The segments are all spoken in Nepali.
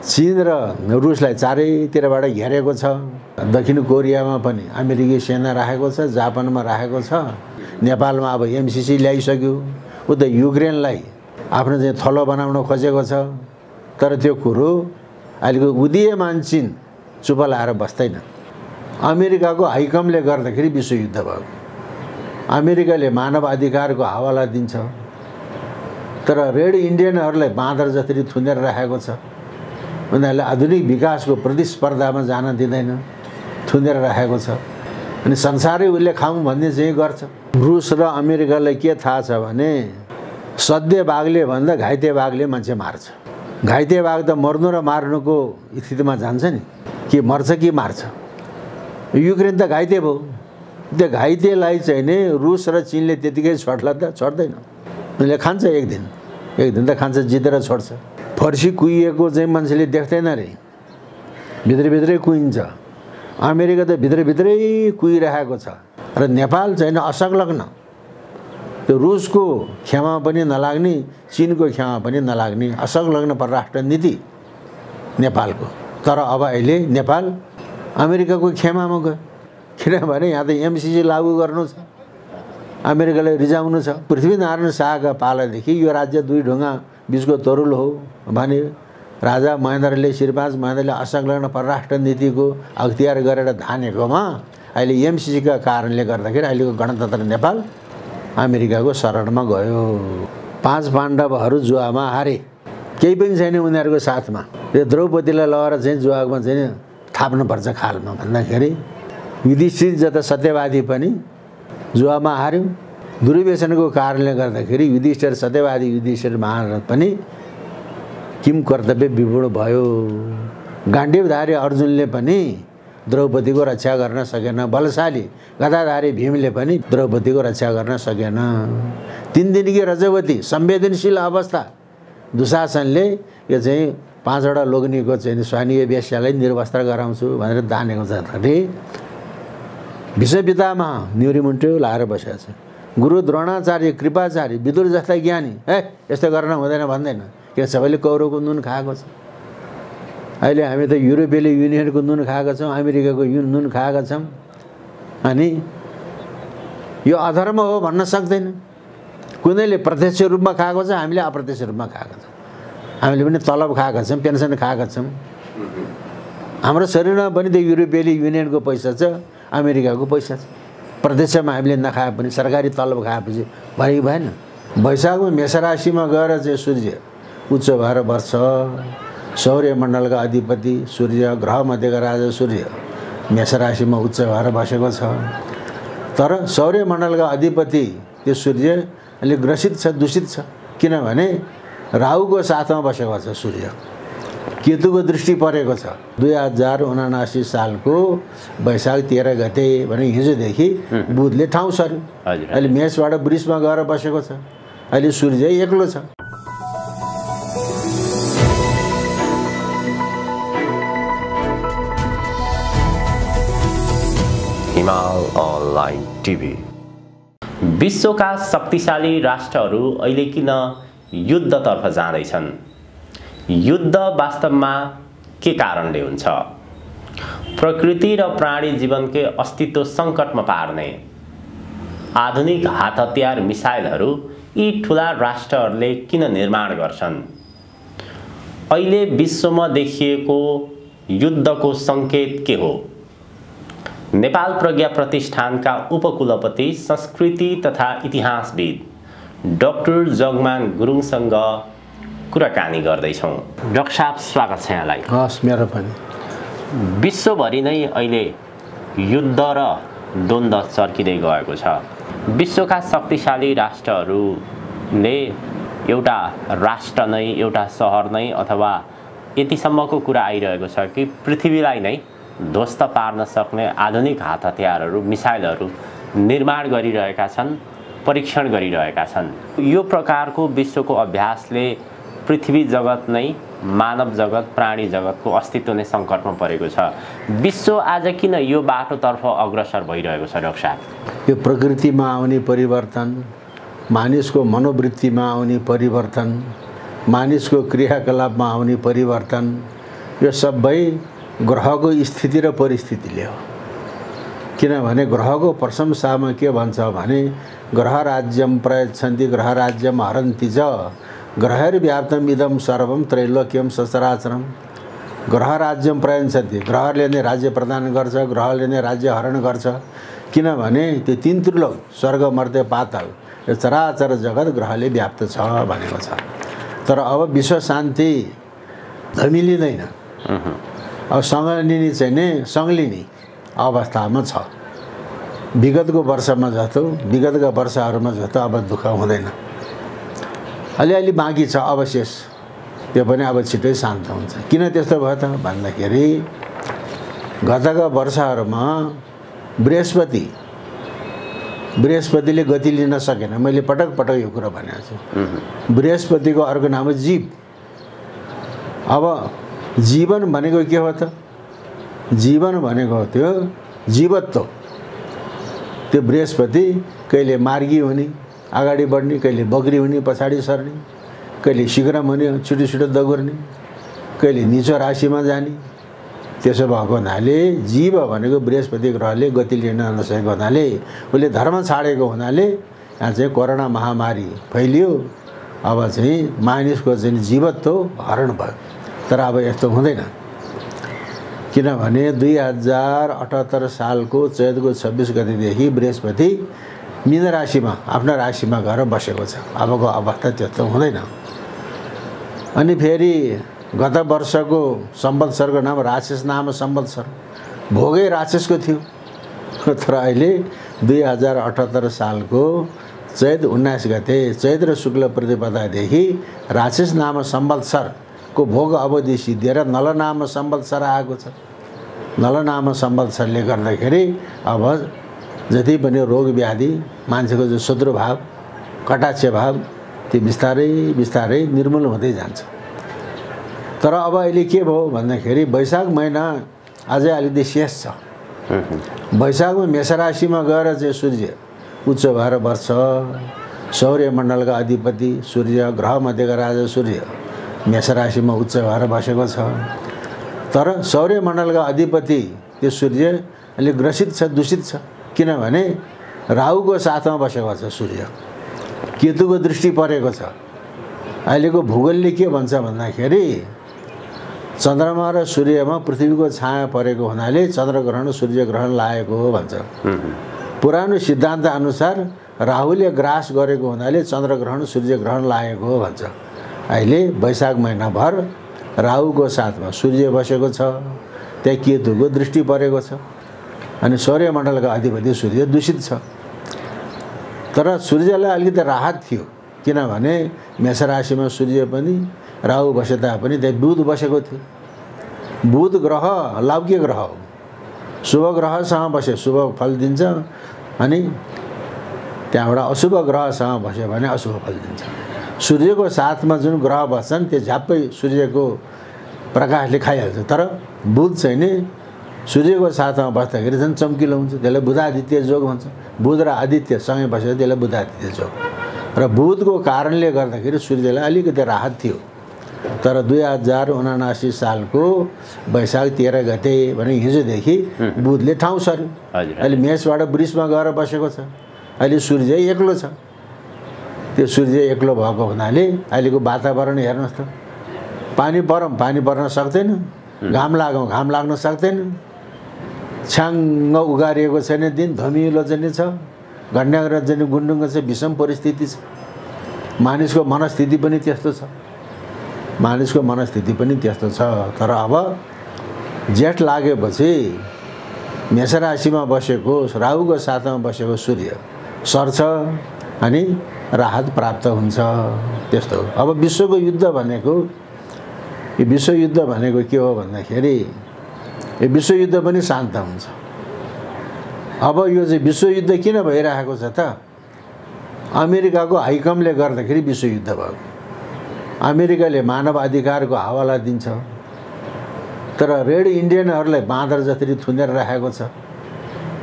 चीन र रुसलाई चारैतिरबाट घेरेको छ। दक्षिण कोरियामा पनि अमेरिकी सेना राखेको छ, जापानमा राखेको छ, नेपालमा अब एमसीसी ल्याइसक्यो। उता युक्रेनलाई आफ्नो चाहिँ थलो बनाउन खोजेको छ। तर त्यो कुरो अहिलेको उदीयमान चीन चुप लाएर बस्दैन। अमेरिकाको हाइकमले गर्दाखेरि विश्वयुद्ध भयो। अमेरिकाले मानव अधिकारको हवाला दिन्छ, तर रेड इन्डियनहरूलाई बाँदर जसरी थुनेर राखेको छ। उनीहरूले आधुनिक विकासको प्रतिस्पर्धामा जान दिँदैन, थुनेर राखेको छ। अनि संसारै उसले खाऊँ भन्ने चाहिँ गर्छ। रुस र अमेरिकालाई के थाहा छ भने सद्य बाघले भन्दा घाइते बाघले मान्छे मार्छ। घाइते बाघ त मर्नु र मार्नुको स्थितिमा जान्छ नि, कि मर्छ कि मार्छ। युक्रेन त घाइते भयो। त्यो घाइतेलाई चाहिँ नि रुस र चीनले त्यतिकै छोड्ला त? छोड्दैन। उनीहरूले खान्छ, एक दिन त खान्छ, जितेर छोड्छ। फर्सी कुहिएको चाहिँ मान्छेले देख्दैन रे, भित्रभित्रै कुहिन्छ। अमेरिका त भित्रभित्रै कुहिरहेको छ। र नेपाल चाहिँ असंलग्न, त्यो रुसको खेमा पनि नलाग्ने, चीनको खेमा पनि नलाग्ने असंलग्न परराष्ट्र नीति नेपालको। तर अब अहिले नेपाल अमेरिकाको खेमामा गयो। किनभने यहाँ त एमसीसी लागू गर्नु छ, अमेरिकालाई रिजाउनु छ। पृथ्वीनारायण शाहका पालादेखि यो राज्य दुई ढुङ्गा बिचको तरुल हो भने राजा महेन्द्रले, श्रीपाँच महेन्द्रले असंलग्न परराष्ट्र नीतिको अख्तियार गरेर धानेकोमा अहिले एमसीसीका कारणले गर्दाखेरि अहिलेको गणतन्त्र नेपाल अमेरिकाको शरणमा गयो। 5 पाण्डवहरू जुवामा हारे, केही पनि छैन उनीहरूको साथमा। यो द्रौपदीलाई लगेर चाहिँ जुवामा चाहिँ थाप्नुपर्छ खालमा भन्दाखेरि युधिष्ठिर जता सत्यवादी पनि जुवामा हार्यो। दुर्व्यसनको कारणले गर्दाखेरि युधिष्ठिर सत्यवादी युधिष्ठिर महारथ पनि किम कर्तव्य विपूर्ण भयो। गाण्डीवधारी अर्जुनले पनि द्रौपदीको रक्षा गर्न सकेन। बलशाली गदाधारी भीमले पनि द्रौपदीको रक्षा गर्न सकेन। 3 दिनकी रजवती संवेदनशील अवस्था दुशासनले यो चाहिँ 5वटा लोग्नीको चाहिँ स्वानीय वेश्यालाई निर्वस्त्र गराउँछु भनेर दानेको छ। अरे विश्व पितामह न्युरीमुन्ट्यो लाएर बसेको छ। गुरु द्रोणाचार्य, कृपाचार्य, विदुर जस्ता ज्ञानी यस्तो गर्न हुँदैन भन्दैन। के सबैले कौरवको नुन खाएको छ। अहिले हामी त युरोपियन युनियनको नुन खाएका छौँ, अमेरिकाको नुन खाएका छौँ। अनि यो अधर्म हो भन्न सक्दैन। कुनैले प्रत्यक्ष रूपमा खाएको छ, हामीले अप्रत्यक्ष रूपमा खाएका छौँ। हामीले पनि तलब खाएका छौँ, पेन्सन खाएका छौँ। हाम्रो शरीरमा पनि त्यो युरोपियन युनियनको पैसा छ, अमेरिकाको पैसा छ। प्रत्यक्षमा हामीले नखाए पनि सरकारी तलब खाएपछि भरि भएन। वैशाखमा मेष राशिमा गएर चाहिँ सूर्य उच्च भएर बस्छ। सौर्यमण्डलका अधिपति सूर्य, ग्रहमध्येका राजा सूर्य मेष राशिमा उच्च भएर बसेको छ। तर सौर्यमण्डलका अधिपति त्यो सूर्य अलि ग्रसित छ, दूषित छ। किनभने राहुको साथमा बसेको छ सूर्य। केतुको दृष्टि परेको छ। 2079 सालको वैशाख 13 गते भने हिजोदेखि बुधले ठाउँ सर्यो। अहिले मेषबाट वृषमा गएर बसेको छ। अहिले सूर्य एक्लो छ। हिमाल अनलाइन टिभी। विश्वका शक्तिशाली राष्ट्रहरू अहिले किन युद्धतर्फ जाँदैछन्? युद्ध वास्तवमा के कारणले हुन्छ? प्रकृति र प्राणी जीवनकै अस्तित्व सङ्कटमा पार्ने आधुनिक हात हतियार मिसाइलहरू यी ठुला राष्ट्रहरूले किन निर्माण गर्छन्? अहिले विश्वमा देखिएको युद्धको सङ्केत के हो? नेपाल प्रज्ञा प्रतिष्ठानका उपकुलपति संस्कृति तथा इतिहासविद डाक्टर जगमान गुरुङसँग कुराकानी गर्दैछौँ। डाक्टर साहब, स्वागत छ यहाँलाई। हस्, मेरो पनि। विश्वभरि नै अहिले युद्ध र द्वन्द्व चर्किँदै गएको छ। विश्वका शक्तिशाली राष्ट्रहरूले एउटा राष्ट्र नै, एउटा सहर नै अथवा यतिसम्मको कुरा आइरहेको छ कि पृथ्वीलाई नै ध्वस्त पार्न सक्ने आधुनिक हात हतियारहरू, मिसाइलहरू निर्माण गरिरहेका छन्, परीक्षण गरिरहेका छन्। यो प्रकारको विश्वको अभ्यासले पृथ्वी जगत नै, मानव जगत, प्राणी जगतको अस्तित्व नै सङ्कटमा परेको छ। विश्व आज किन यो बाटोतर्फ अग्रसर भइरहेको छ डाक्टर साहब? यो प्रकृतिमा आउने परिवर्तन, मानिसको मनोवृत्तिमा आउने परिवर्तन, मानिसको क्रियाकलापमा आउने परिवर्तन यो सबै ग्रहको स्थिति र परिस्थितिले हो। किनभने ग्रहको प्रशंसामा के भन्छ भने ग्रह राज्यम प्रयच्छन्ति ग्रह राज्यम हरन्ति च ग्रहैर्व्याप्तम् इदं सर्वं त्रैलोक्यं सचराचरम्। ग्रह राज्यम प्रयच्छन्ति, ग्रहले नै राज्य प्रदान गर्छ, ग्रहले नै राज्य हरण गर्छ। किनभने त्यो तीन त्रिलोक स्वर्ग मर्त्य पाताल यो चराचर जगत ग्रहले व्याप्त छ भनेको छ। तर अब विश्व शान्ति धमिलिँदैन, अब सङ्गलिने चाहिँ नै सङ्गलिने अवस्थामा छ। विगतको वर्षमा जस्तो विगतका वर्षहरूमा जस्तो अब दुःख हुँदैन, अलिअलि बाँकी छ अवशेष, त्यो पनि अब छिटै शान्त हुन्छ। किन त्यस्तो भयो त भन्दाखेरि गतका वर्षहरूमा बृहस्पतिले गति लिन सकेन। मैले पटक पटक यो कुरा भनेको छु। बृहस्पतिको अर्को नाम हो जीव। अब जीवन भनेको के हो त? जीवन भनेको त्यो जीवत्व। त्यो बृहस्पति कहिले मार्गी हुने, अगाडि बढ्ने, कहिले बग्री हुने, पछाडि सर्ने, कहिले शीघ्र हुने, छिटो छिटो दगुर्ने, कहिले निचो राशिमा जाने। त्यसो भएको हुनाले जीव भनेको बृहस्पति ग्रहले गति लिन नसकेको हुनाले, उसले धर्म छाडेको हुनाले यहाँ चाहिँ कोरोना महामारी फैलियो। अब चाहिँ मानिसको चाहिँ जीवत्व हरण भयो। तर अब यस्तो हुँदैन, किनभने 2078 सालको चैतको 26 गतेदेखि बृहस्पति मीन राशिमा आफ्नो राशिमा गएर बसेको छ। अबको अवस्था त्यस्तो हुँदैन। अनि फेरि गत वर्षको संवत्सरको नाम राक्षस नाम संवत्सर, भोगै राक्षसको थियो। तर अहिले 2078 सालको चैत 19 गते चैत र शुक्ल प्रतिपदादेखि राक्षस नाम संवत्सरको भोग अवधि सिद्धिएर नलनाम संवत्सर आएको छ। नलनाम संवत्सरले गर्दाखेरि अब जति पनि रोग व्याधि, मान्छेको जो शत्रुभाव, कटाक्ष भाव, त्यो बिस्तारै बिस्तारै निर्मूल हुँदै जान्छ। तर अब अहिले के भयो भन्दाखेरि वैशाख महिना अझै अलिकति शेष छ। वैशाखमा मेष राशिमा गएर चाहिँ सूर्य उच्च भएर बस्छ। सौर्यमण्डलका अधिपति सूर्य, ग्रह मध्येका राजा सूर्य मेष राशिमा उच्च भएर बसेको छ। तर सौर्यमण्डलका अधिपति त्यो सूर्य अलिक ग्रसित छ, दूषित छ। किनभने राहुको साथमा बसेको छ सूर्य, केतुको दृष्टि परेको छ। अहिलेको भूगोलले के भन्छ भन्दाखेरि चन्द्रमा र सूर्यमा पृथ्वीको छाया परेको हुनाले चन्द्रग्रहण सूर्यग्रहण लागेको हो भन्छ। पुरानो सिद्धान्त अनुसार राहुले ग्रास गरेको हुनाले चन्द्रग्रहण सूर्यग्रहण लागेको हो भन्छ। अहिले वैशाख महिनाभर राहुको साथमा सूर्य बसेको छ, त्यहाँ केतुको दृष्टि परेको छ। अनि सौर्यमण्डलका अधिपति सूर्य दूषित छ। तर सूर्यलाई अलिकति राहत थियो, किनभने मेष राशिमा सूर्य पनि राहु बसे तापनि त्यहाँ बुध बसेको थियो। बुध ग्रह लौकिक ग्रह हो, शुभ ग्रहसँग बसे शुभ फल दिन्छ, अनि त्यहाँबाट अशुभ ग्रहसँग बस्यो भने अशुभ फल दिन्छ। सूर्यको साथमा जुन ग्रह बस्छन् त्यो झ्याप्पै सूर्यको प्रकाशले खाइहाल्छ। तर बुध चाहिँ नि सूर्यको साथमा बस्दाखेरि झन् चम्किलो हुन्छ, त्यसलाई बुधादित्य योग भन्छ। बुध र आदित्य सँगै बसेर त्यसलाई बुधादित्य योग। र बुधको कारणले गर्दाखेरि सूर्यलाई अलिकति राहत थियो। तर 2079 सालको वैशाख 13 गते भने हिजोदेखि बुधले ठाउँ सर्यो। अहिले मेषबाट वृषमा गएर बसेको छ। अहिले सूर्य एक्लो छ। त्यो सूर्य एक्लो भएको हुनाले अहिलेको वातावरण हेर्नुहोस् त, पानी पर्न सक्दैन, घाम लागौँ घाम लाग्न सक्दैन, छ्याङ्ग उगारिएको छैन, दिन धमिलो चाहिँ छ, घन्याग्र चाहिँ गुन्डुङ्ग छ, विषम परिस्थिति छ। मानिसको मनस्थिति पनि त्यस्तो छ, मानिसको मनस्थिति पनि त्यस्तो छ। तर अब जेठ लागेपछि मेष राशिमा बसेको राहुको साथमा बसेको सूर्य सर्छ अनि राहत प्राप्त हुन्छ। त्यस्तो अब विश्वको युद्ध भनेको, यो विश्वयुद्ध भनेको के हो भन्दाखेरि यो विश्वयुद्ध पनि शान्त हुन्छ। अब यो चाहिँ विश्वयुद्ध किन भइरहेको छ त? अमेरिकाको हाइकमले गर्दाखेरि विश्वयुद्ध भयो। अमेरिकाले मानव अधिकारको हवाला दिन्छ, तर रेड इन्डियनहरूलाई बाँदर जसरी थुनेर राखेको छ,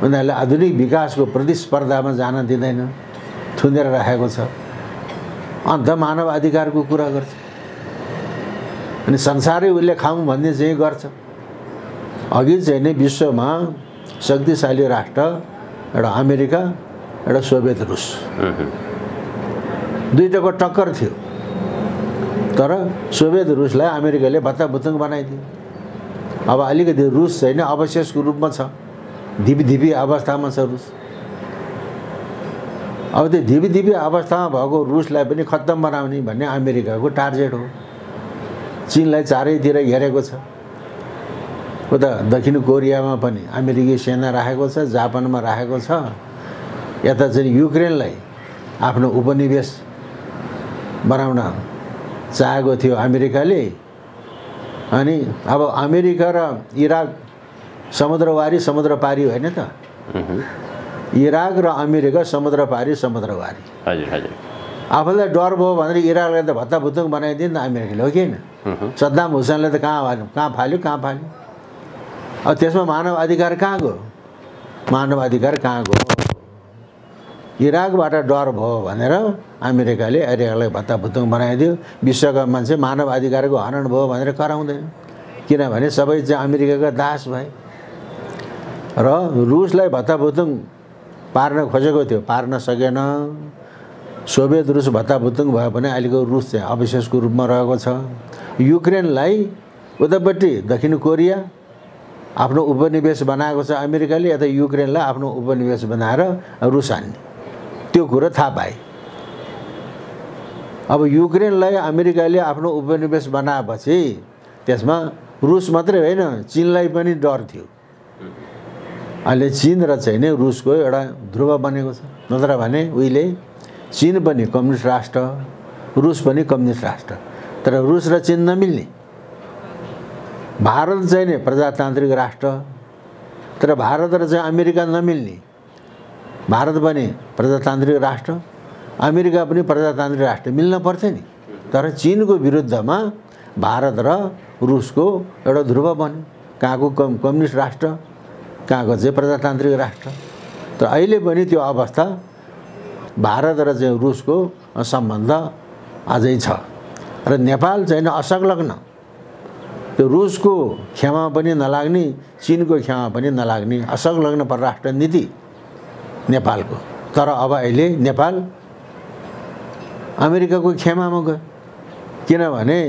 उनीहरूले आधुनिक विकासको प्रतिस्पर्धामा जान दिँदैन, थुनेर राखेको छ। अन्त मानव अधिकारको कुरा गर्छ। अनि संसारै उसले खाउँ भन्ने चाहिँ गर्छ। अघि चाहिँ नै विश्वमा शक्तिशाली राष्ट्र एउटा अमेरिका, एउटा सोभियत रुस, दुईटाको टक्कर थियो। तर सोभियत रुसलाई अमेरिकाले भत्ताभुत्तुङ बनाइदियो। अब अलिकति रुस चाहिँ नि अवशेषको रूपमा छ, धिपी अवस्थामा छ रुस। अब त्यो धिपी अवस्थामा भएको रुसलाई पनि खत्तम बनाउने भन्ने अमेरिकाको टार्गेट हो। चीनलाई चारैतिर घेरेको छ। उता दक्षिण कोरियामा पनि अमेरिकी सेना राखेको छ, जापानमा राखेको छ। यता चाहिँ युक्रेनलाई आफ्नो उपनिवेश बनाउन चाहेको थियो अमेरिकाले। अनि अब अमेरिका र इराक समुद्रवारी समुद्रपारी होइन त? इराक र अमेरिका समुद्रपारी समुद्रवारी। हजुर हजुर। आफूलाई डर भयो भनेर इराकलाई त भत्ताभुत्तुङ बनाइदियो नि त अमेरिकाले, हो कि होइन? सद्दाम हुसैनले त कहाँ फाल्यो। अब त्यसमा मानव अधिकार कहाँ गयो? मानव अधिकार कहाँ गयो? इराकबाट डर भयो भनेर अमेरिकाले इराकलाई भत्ताभुत्तुङ बनाइदियो। विश्वका मान्छे मानव अधिकारको हनन भयो भनेर कराउँदैन, किनभने सबै चाहिँ अमेरिकाका दास भए। र रुसलाई भत्ताभुत्तुङ पार्न खोजेको थियो, पार्न सकेन। सोभियत रुस भत्ताभुत्तुङ भयो भने अहिलेको रुस चाहिँ अवशेषको रूपमा रहेको छ। युक्रेनलाई उतापट्टि दक्षिण कोरिया आफ्नो उपनिवेश बनाएको छ अमेरिकाले, यता युक्रेनलाई आफ्नो उपनिवेश बनाएर रुस हान्ने, त्यो कुरो थाहा पाए। अब युक्रेनलाई अमेरिकाले आफ्नो उपनिवेश बनाएपछि त्यसमा रुस मात्रै होइन, चीनलाई पनि डर थियो। अहिले चीन र चाहिँ नै रुसको एउटा ध्रुव बनेको छ। नत्र भने उहिले चीन पनि कम्युनिस्ट राष्ट्र, रुस पनि कम्युनिस्ट राष्ट्र, तर रुस र चीन नमिल्ने। भारत चाहिँ नि प्रजातान्त्रिक राष्ट्र, तर भारत र चाहिँ अमेरिका नमिल्ने। भारत पनि प्रजातान्त्रिक राष्ट्र, अमेरिका पनि प्रजातान्त्रिक राष्ट्र, मिल्न पर्थ्यो नि। तर चीनको विरुद्धमा भारत र रुसको एउटा ध्रुव बन्यो, कहाँको कम्युनिस्ट राष्ट्र, कहाँको चाहिँ प्रजातान्त्रिक राष्ट्र। तर अहिले पनि त्यो अवस्था भारत र चाहिँ रुसको सम्बन्ध अझै छ। र नेपाल चाहिँ असंलग्न, त्यो रुसको खेमा पनि नलाग्ने, चीनको खेमा पनि नलाग्ने असंलग्न परराष्ट्र नीति नेपालको। तर अब अहिले नेपाल अमेरिकाको खेमामा गयो, किनभने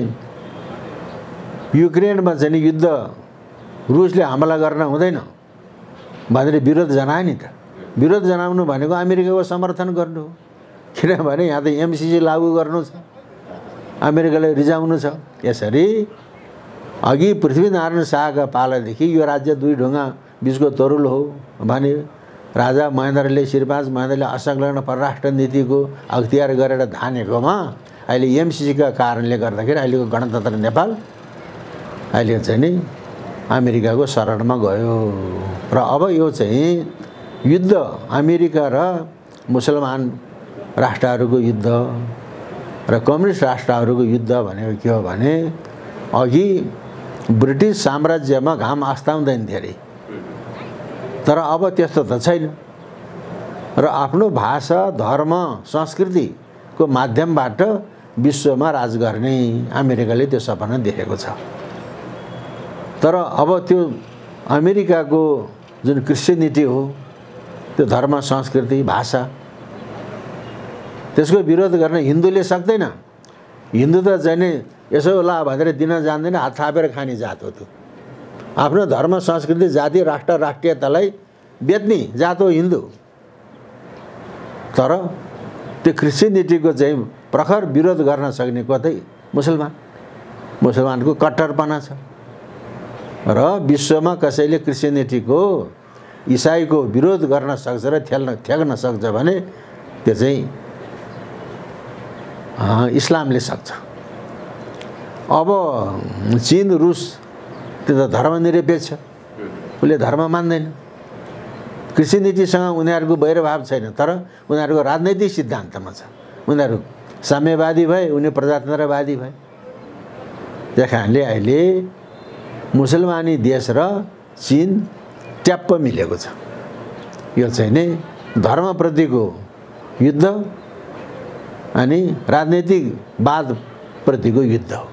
युक्रेनमा चाहिँ युद्ध रुसले हमला गर्न हुँदैन भनेर विरोध जनायो नि त। विरोध जनाउनु भनेको अमेरिकाको समर्थन गर्नु हो, किनभने यहाँ त एमसिसी लागू गर्नु छ, अमेरिकालाई रिजाउनु छ। यसरी अघि पृथ्वीनारायण शाहका पालादेखि यो राज्य दुई ढुङ्गा बिचको तरुल हो भने राजा महेन्द्रले, श्रीपाज महेन्द्रले असंलग्न परराष्ट्र नीतिको अख्तियार गरेर धानेकोमा अहिले एमसिसीका कारणले गर्दाखेरि अहिलेको गणतन्त्र नेपाल अहिले चाहिँ नि अमेरिकाको शरणमा गयो। र अब यो चाहिँ युद्ध अमेरिका र मुसलमान राष्ट्रहरूको युद्ध र कम्युनिस्ट राष्ट्रहरूको युद्ध भनेको के हो भने अघि ब्रिटिस साम्राज्यमा घाम अस्ताउँदैन धेरै, तर अब त्यस्तो त छैन। र आफ्नो भाषा, धर्म, संस्कृतिको माध्यमबाट विश्वमा राज गर्ने अमेरिकाले त्यो सपना देखेको छ। तर अब त्यो अमेरिकाको जुन क्रिस्चियनिटी हो, त्यो धर्म, संस्कृति, भाषा, त्यसको विरोध गर्न हिन्दूले सक्दैन। हिन्दू त चाहिँ नि यसो ला भनेर दिन जान्दैन, हात थापेर खाने जात हो त्यो। आफ्नो धर्म, संस्कृति, जाति, राष्ट्र, राष्ट्रियतालाई बेच्ने जात हो हिन्दू। तर त्यो क्रिस्चियनिटीको चाहिँ प्रखर विरोध गर्न सक्ने कतै मुसलमानको कट्टरपना छ। र विश्वमा कसैले क्रिस्चियनिटीको, इसाईको विरोध गर्न सक्छ र थ्याक्न सक्छ भने त्यो चाहिँ इस्लामले सक्छ। अब चीन, रुस त्यो त धर्मनिरपेक्ष, उसले धर्म मान्दैन। क्रिस्चियनिटीसँग उनीहरूको वैरभाव छैन, तर उनीहरूको राजनैतिक सिद्धान्तमा छ। उनीहरू साम्यवादी भए, उनी प्रजातन्त्रवादी भए। त्यही कारणले अहिले मुसलमानी देश र चीन ट्याप्प मिलेको छ। यो चाहिँ नै धर्मप्रतिको युद्ध अनि राजनैतिक वादप्रतिको युद्ध हो।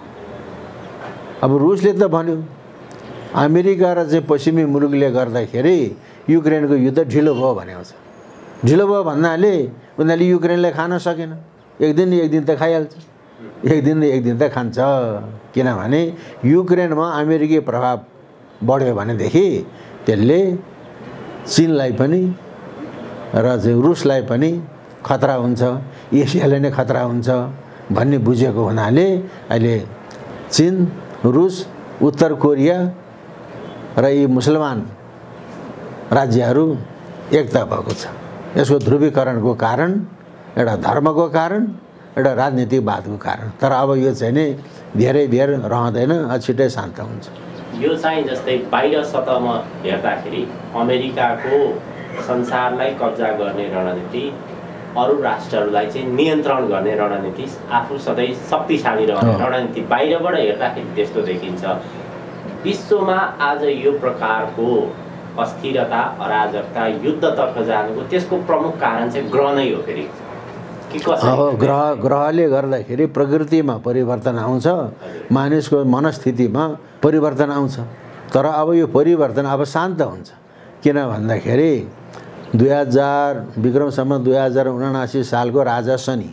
अब रुसले त भन्यो अमेरिका र चाहिँ पश्चिमी मुलुकले गर्दाखेरि युक्रेनको युद्ध ढिलो भयो भनेको छ। ढिलो भयो भन्नाले उनीहरूले युक्रेनलाई खान सकेन। एक दिन त खाइहाल्छ, एक दिन त खान्छ। किनभने युक्रेनमा अमेरिकी प्रभाव बढ्यो भनेदेखि त्यसले चीनलाई पनि र चाहिँ रुसलाई पनि खतरा हुन्छ, एसियालाई नै खतरा हुन्छ भन्ने बुझेको हुनाले अहिले चीन, रुस, उत्तर कोरिया र यी मुसलमान राज्यहरू एकता भएको छ। यसको ध्रुवीकरणको कारण एउटा धर्मको कारण, एउटा राजनीतिकवादको कारण। तर अब यो चाहिँ नि धेरै बेर रहँदैन, छिट्टै शान्त हुन्छ। यो चाहिँ जस्तै बाहिर सतहमा हेर्दाखेरि अमेरिकाको संसारलाई कब्जा गर्ने रणनीति, अरू राष्ट्रहरूलाई चाहिँ नियन्त्रण गर्ने रणनीति, आफू सधैँ शक्तिशाली रहने रणनीति बाहिरबाट हेर्दाखेरि त्यस्तो देखिन्छ। विश्वमा आज यो प्रकारको अस्थिरता, अराजकता, युद्धतर्फ जानुको त्यसको प्रमुख कारण चाहिँ ग्रह नै हो फेरि कि कसरी? अब ग्रहले गर्दाखेरि प्रकृतिमा परिवर्तन आउँछ, मानिसको मनस्थितिमा परिवर्तन आउँछ। तर अब यो परिवर्तन अब शान्त हुन्छ। किन भन्दाखेरि 2000 2079 सालको राजा शनि,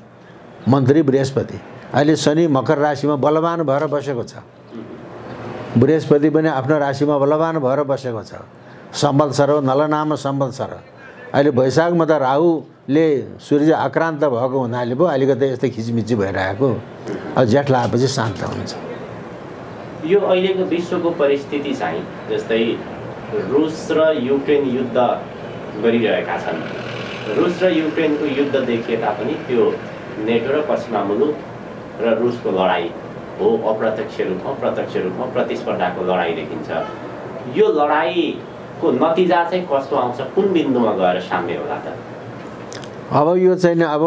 मन्त्री बृहस्पति, अहिले शनि मकर राशिमा बलवान भएर बसेको छ। बृहस्पति पनि आफ्नो राशिमा बलवान भएर बसेको छ। सम्वत्सर हो, नलनाम सम्वत्सर। अहिले वैशाखमा त राहुले सूर्य आक्रान्त भएको हुनाले पो अलिकति यस्तै खिचमिची भइरहेको। अब जेठ लागेपछि शान्त हुन्छ। यो अहिलेको विश्वको परिस्थिति चाहिँ जस्तै रुस र युक्रेन युद्ध गरिरहेका छन्। रुस र युक्रेनको युद्ध देखिए तापनि त्यो नेटो र पश्चिमा मुलुक र रुसको लडाइँ हो। अप्रत्यक्ष रूपमा प्रत्यक्ष रूपमा प्रतिस्पर्धाको लडाइँ देखिन्छ। यो लडाइँको नतिजा चाहिँ कस्तो आउँछ, कुन बिन्दुमा गएर साम्य होला त? अब यो चाहिँ नि अब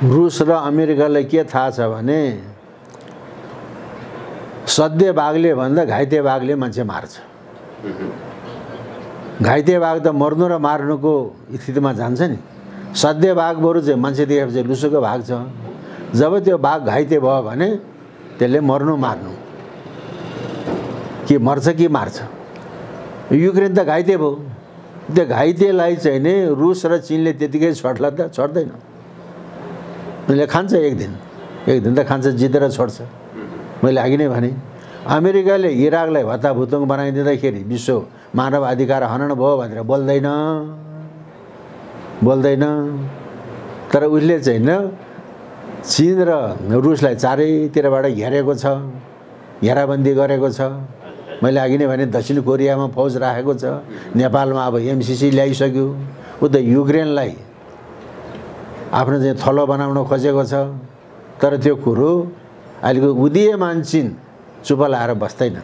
रुस र अमेरिकालाई के थाहा छ भने सद्य बाघले भन्दा घाइते बाघले मान्छे मार्छ। घाइते बाघ त मर्नु र मार्नुको स्थितिमा जान्छ नि। सद्य बाघ बरु चाहिँ मान्छे देखेपछि लुसुको भाग छ। जब त्यो बाघ घाइते भयो भने त्यसले मर्नु मार्नु कि मर्छ कि मार्छ। युक्रेन त घाइते भयो। त्यो घाइतेलाई चाहिँ नि रुस र चीनले त्यतिकै छोड्ला त? छोड्दैन। उनीहरूले खान्छ, एक दिन त खान्छ, जितेर छोड्छ। मैले अघि नै भने अमेरिकाले इराकलाई भत्ताभुतुङ बनाइदिँदाखेरि विश्व मानव अधिकार हनन भयो भनेर बोल्दैन। तर उसले चाहिँ न चीन र रुसलाई चारैतिरबाट घेरेको छ, घेराबन्दी गरेको छ। मैले अघि नै भने दक्षिण कोरियामा फौज राखेको छ, नेपालमा अब एमसिसी ल्याइसक्यो। उता युक्रेनलाई आफ्नो चाहिँ थलो बनाउन खोजेको छ। तर त्यो कुरो अहिलेको उदीयमान चीन चुप लाएर बस्दैन।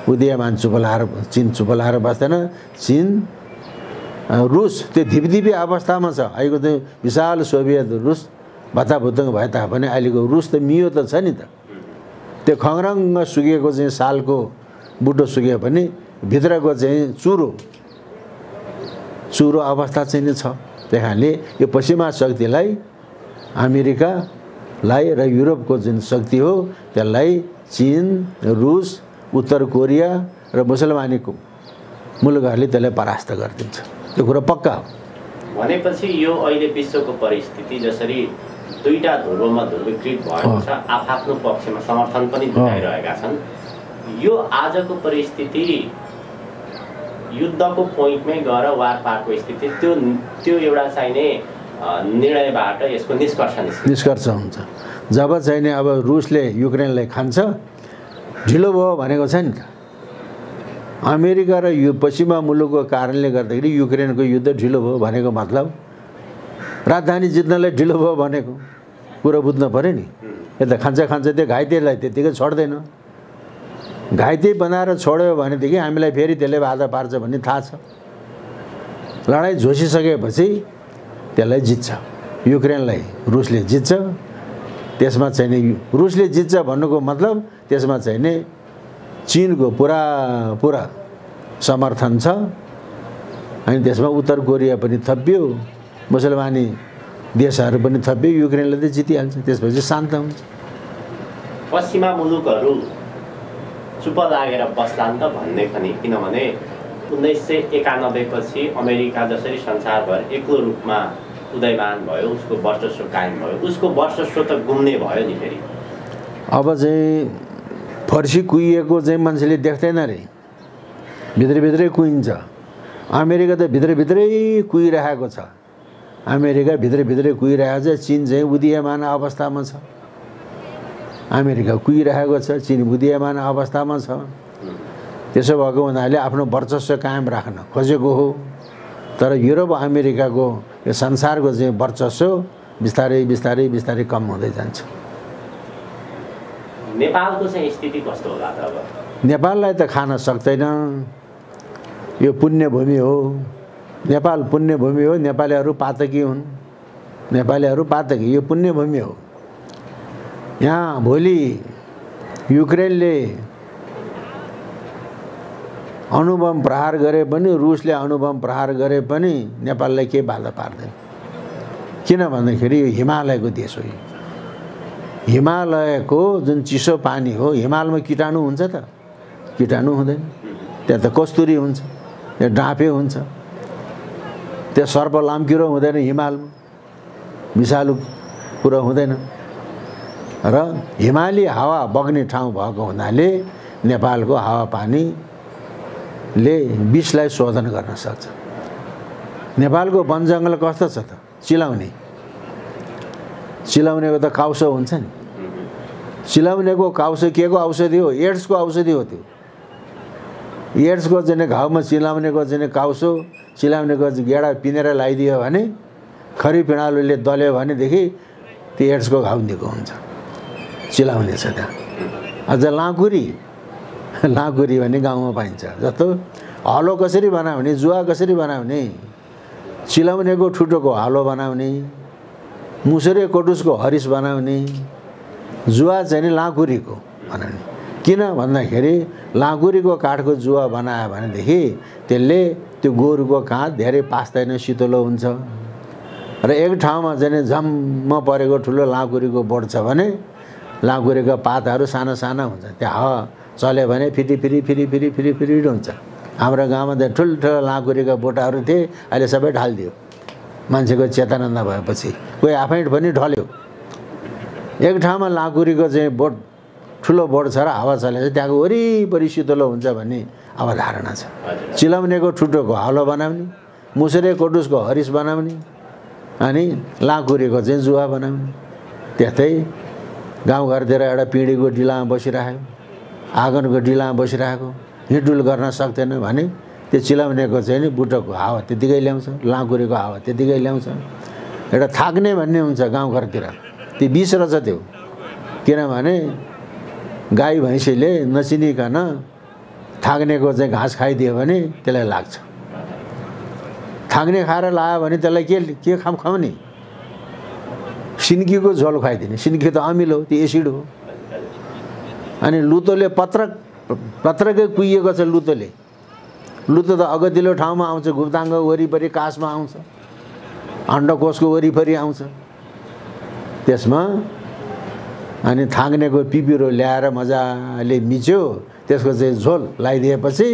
चीन चुप लाएर बस्दैन। चीन, रुस त्यो धिपधिपी अवस्थामा छ। अहिलेको त्यो विशाल सोभियत रुस भत्ताभुतुङ भए तापनि अहिलेको रुस त मियो त छ नि त। त्यो खङरङ्ग सुकेको चाहिँ सालको बुटो सुके पनि भित्रको चाहिँ चुरो अवस्था चाहिँ नै छ। त्यही कारणले यो पश्चिमा शक्तिलाई, अमेरिकालाई र युरोपको जुन शक्ति हो त्यसलाई चीन, रुस, उत्तर कोरिया र मुसलमानीको मुलुकहरूले त्यसलाई परास्त गरिदिन्छ। त्यो कुरो पक्का हो। भनेपछि यो अहिले विश्वको परिस्थिति जसरी दुईटा ध्रुवमा ध्रुवीकृत भएको छ, आफ्नो पक्षमा समर्थन पनि जुटाइरहेका छन्। यो आजको परिस्थिति युद्धको पोइन्टमै गएर वारपारको स्थिति, त्यो एउटा चाहिने निर्णयबाट यसको निष्कर्ष हुन्छ। जब चाहिँ अब रुसले युक्रेनलाई खान्छ, ढिलो भयो भनेको छ नि त। अमेरिका र यो पश्चिमा मुलुकको कारणले गर्दाखेरि युक्रेनको युद्ध ढिलो भयो भनेको मतलब राजधानी जित्नलाई ढिलो भयो भनेको कुरो बुझ्नु पऱ्यो नि। यता खान्छ त्यो घाइतेलाई त्यतिकै छोड्दैन। घाइते बनाएर छोड्यो भनेदेखि हामीलाई फेरि त्यसले बाधा पार्छ भन्ने थाहा छ। लडाइँ झोसिसकेपछि त्यसलाई जित्छ। युक्रेनलाई रुसले जित्छ। त्यसमा चाहिँ नि रुसले जित्छ भन्नुको मतलब त्यसमा चाहिँ नि चीनको पुरा समर्थन छ। अनि त्यसमा उत्तर कोरिया पनि थपियो, मुसलमानी देशहरू पनि थपियो। युक्रेनले त जितिहाल्छ। त्यसपछि शान्त हुन्छ। पश्चिमा मुलुकहरू चुप लागेर बस्लान् त भन्ने पनि, किनभने 1991 पछि अमेरिका जसरी संसारभर एक्लो रूपमा उदयमान भयो, उसको वर्चस्व कायम भयो, उसको वर्चस्व त गुम्ने भयो नि फेरि। अब चाहिँ फर्सी कुहिएको चाहिँ मान्छेले देख्दैन रे, भित्रभित्रै कुहिन्छ। अमेरिका त भित्रभित्रै कुहिरहेको छ, अमेरिका भित्रभित्रै कुहिरहेको छ। चीन चाहिँ उदीयमान अवस्थामा छ, अमेरिका कुहिरहेको छ, चीन उदीयमान अवस्थामा छ। त्यसो भएको हुनाले आफ्नो वर्चस्व कायम राख्न खोजेको हो। तर युरोप अमेरिकाको यो संसारको चाहिँ वर्चस्व बिस्तारै बिस्तारै बिस्तारै कम हुँदै जान्छ। नेपालको चाहिँ स्थिति कस्तो होला त अब? नेपाललाई त खान सक्दैन, यो पुण्यभूमि हो। नेपाल पुण्यभूमि हो, नेपालीहरू पातकी हुन्, नेपालीहरू पातकी, यो पुण्यभूमि हो। यहाँ भोलि युक्रेनले अणुबम प्रहार गरे पनि, रुसले अणुबम प्रहार गरे पनि नेपाललाई केही बाधा पार्दैन। किन भन्दाखेरि यो हिमालयको देश हो। हिमालयको जुन चिसो पानी हो, हिमालमा कीटाणु हुन्छ त? कीटाणु हुँदैन। त्यहाँ त कस्तुरी हुन्छ, त्यहाँ डाँफे हुन्छ, त्यहाँ सर्प लामकिरो हुँदैन। हिमालमा विषालु कुरो हुँदैन। र हिमाली हावा बग्ने ठाउँ भएको हुनाले नेपालको हावापानीले विषलाई शोधन गर्न सक्छ। नेपालको वन जङ्गल कस्तो छ त? चिलाउने, चिलाउनेको त काउसो हुन्छ नि। चिलाउनेको काउसो के को औषधि हो? एड्सको औषधि हो। त्यो एड्सको चाहिँ घाउमा चिलाउनेको चाहिँ काउसो, चिलाउनेको गेडा पिनेर लगाइदियो भने, खरी पिँडालुले दल्यो भनेदेखि त्यो एड्सको घाउ निको हुन्छ। चिलाउने छ त्यहाँ। अझ लाँकुरी, लाँकुरी भन्ने गाउँमा पाइन्छ। जस्तो हलो कसरी बनाउने, जुवा कसरी बनाउने, चिलाउनेको ठुटोको हलो बनाउने, मुसुरे कोटुसको हरिस बनाउने, जुवा चाहिँ नि लाँकुरीको बनाउने। किन भन्दाखेरि लाँकुरीको काठको जुवा बनायो भनेदेखि त्यसले त्यो गोरुको काँध धेरै पास्दैन, शीतलो हुन्छ। र एक ठाउँमा चाहिँ झम्म परेको ठुलो लाँकुरीको बोट छ भने लाँकुरीको पातहरू साना साना हुन्छ, त्यहाँ हावा चल्यो भने फेरि फेरि फेरि फेरि फेरि फेरि हुन्छ। हाम्रो गाउँमा त ठुल्ठुलो लाँकुरीका बोटाहरू थिए, अहिले सबै ढालिदियो मान्छेको चेतना नभएपछि। कोही आफै पनि ढल्यो। एक ठाउँमा लाँकुरीको चाहिँ बोट, ठुलो बोट छ र हावा चलेको छ, त्यहाँको वरिपरि शीतलो हुन्छ भन्ने अवधारणा छ। चिलाउनेको ठुटोको हलो बनाउने, मुसुरे कोटुसको हरिस बनाउने, अनि लाँकुरीको चाहिँ जुवा बनाउने। त्यस्तै गाउँघरतिर एउटा पिँढीको डिलामा बसिरहेको, आँगनको डिलामा बसिरहेको, हिँडुल गर्न सक्दैन भने त्यो चिलाउनेको चाहिँ नि बुटोको हावा त्यतिकै ल्याउँछ, लाँकुरीको हावा त्यतिकै ल्याउँछ। एउटा थाक्ने भन्ने हुन्छ गाउँघरतिर, त्यो विष रहेछ त्यो। किनभने गाई भैँसीले नचिनिकन थाक्नेको चाहिँ घाँस खाइदियो भने त्यसलाई लाग्छ। थाक्ने खाएर लायो भने त्यसलाई के खुवाउने? सिन्कीको झोल खुवाइदिने। सिन्की त अमिलो हो, त्यो एसिड हो। अनि लुतोले पत्रकै कुहिएको छ। लुतोले, लुतो त अगतिलो ठाउँमा आउँछ, गुप्ताङ्ग वरिपरि कासमा आउँछ, अण्डकोषको वरिपरि आउँछ। त्यसमा अनि थाङ्नेको पिपिरो ल्याएर मजाले मिच्यो, त्यसको चाहिँ झोल लगाइदिएपछि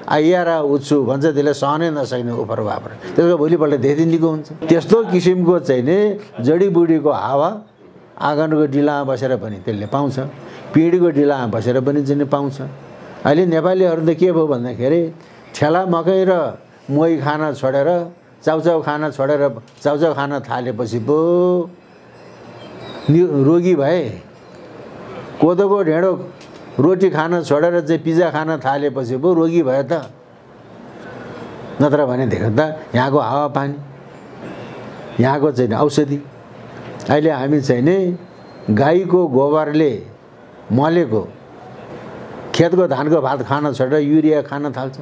आइएर उच्छु भन्छ, त्यसले सहनै नसक्ने उफर वापर। त्यसको भोलिपल्ट धेरै निको हुन्छ। त्यस्तो किसिमको चाहिँ नि जडीबुडीको हावा आँगनको डिलामा बसेर पनि त्यसले पाउँछ, पिँढीको डिलामा बसेर पनि चाहिँ पाउँछ। अहिले नेपालीहरू त के भयो भन्दाखेरि ठेला मकै र मोही खान छोडेर, चाउचाउ खान छोडेर चाउचाउ खान थालेपछि पो रोगी भए। कोदोको ढेँडो रोटी खान छोडेर चाहिँ पिज्जा खान थालेपछि पो रोगी भयो त। नत्र भनेदेखि त यहाँको हावापानी, यहाँको चाहिँ औषधि। अहिले हामी चाहिँ नि गाईको गोबरले मलेको खेतको धानको भात खान छोडेर युरिया खान थाल्छ।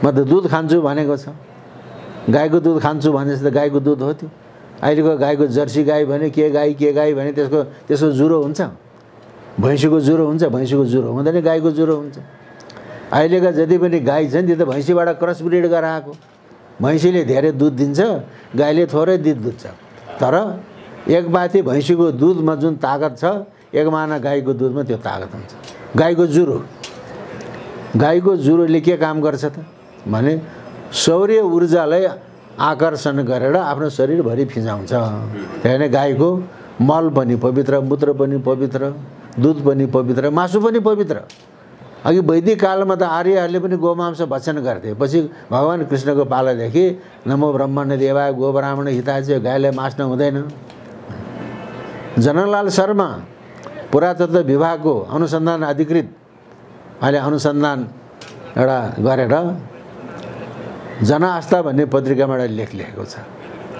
म त दुध खान्छु भनेको छ, गाईको दुध खान्छु भनेपछि त गाईको दुध हो त्यो। अहिलेको गाईको जर्सी गाई भने के गाई भने त्यसको जुरो हुन्छ, भैँसीको जुरो हुन्छ, भैँसीको जुरो हुँदैन, गाईको जुरो हुन्छ। अहिलेका जति पनि गाई छन् त्यो त भैँसीबाट क्रस ब्रिड गराएको। भैँसीले धेरै दुध दिन्छ, गाईले थोरै दुध दिन्छ। तर एक बाटी भैँसीको दुधमा जुन ताकत छ एक माना गाईको दुधमा त्यो तागत हुन्छ। गाईको जुरोले के काम गर्छ त भने सौर्य ऊर्जालाई आकर्षण गरेर आफ्नो शरीरभरि फिजाउँछ। त्यही गाईको मल पनि पवित्र, मूत्र पनि पवित्र, दुध पनि पवित्र, मासु पनि पवित्र। अघि वैदिक कालमा त आर्यहरूले पनि गोमांस भक्षण गर्थे। पछि भगवान् कृष्णको पालादेखि नमो ब्रह्मण्य देवाय गो ब्राह्मण हिताय गाईलाई मास्न हुँदैन। जनकलाल शर्मा पुरातत्व विभागको अनुसन्धान अधिकृत अहिले अनुसन्धान एउटा गरेर जनआस्था भन्ने पत्रिकामा एउटा लेख लेखेको छ।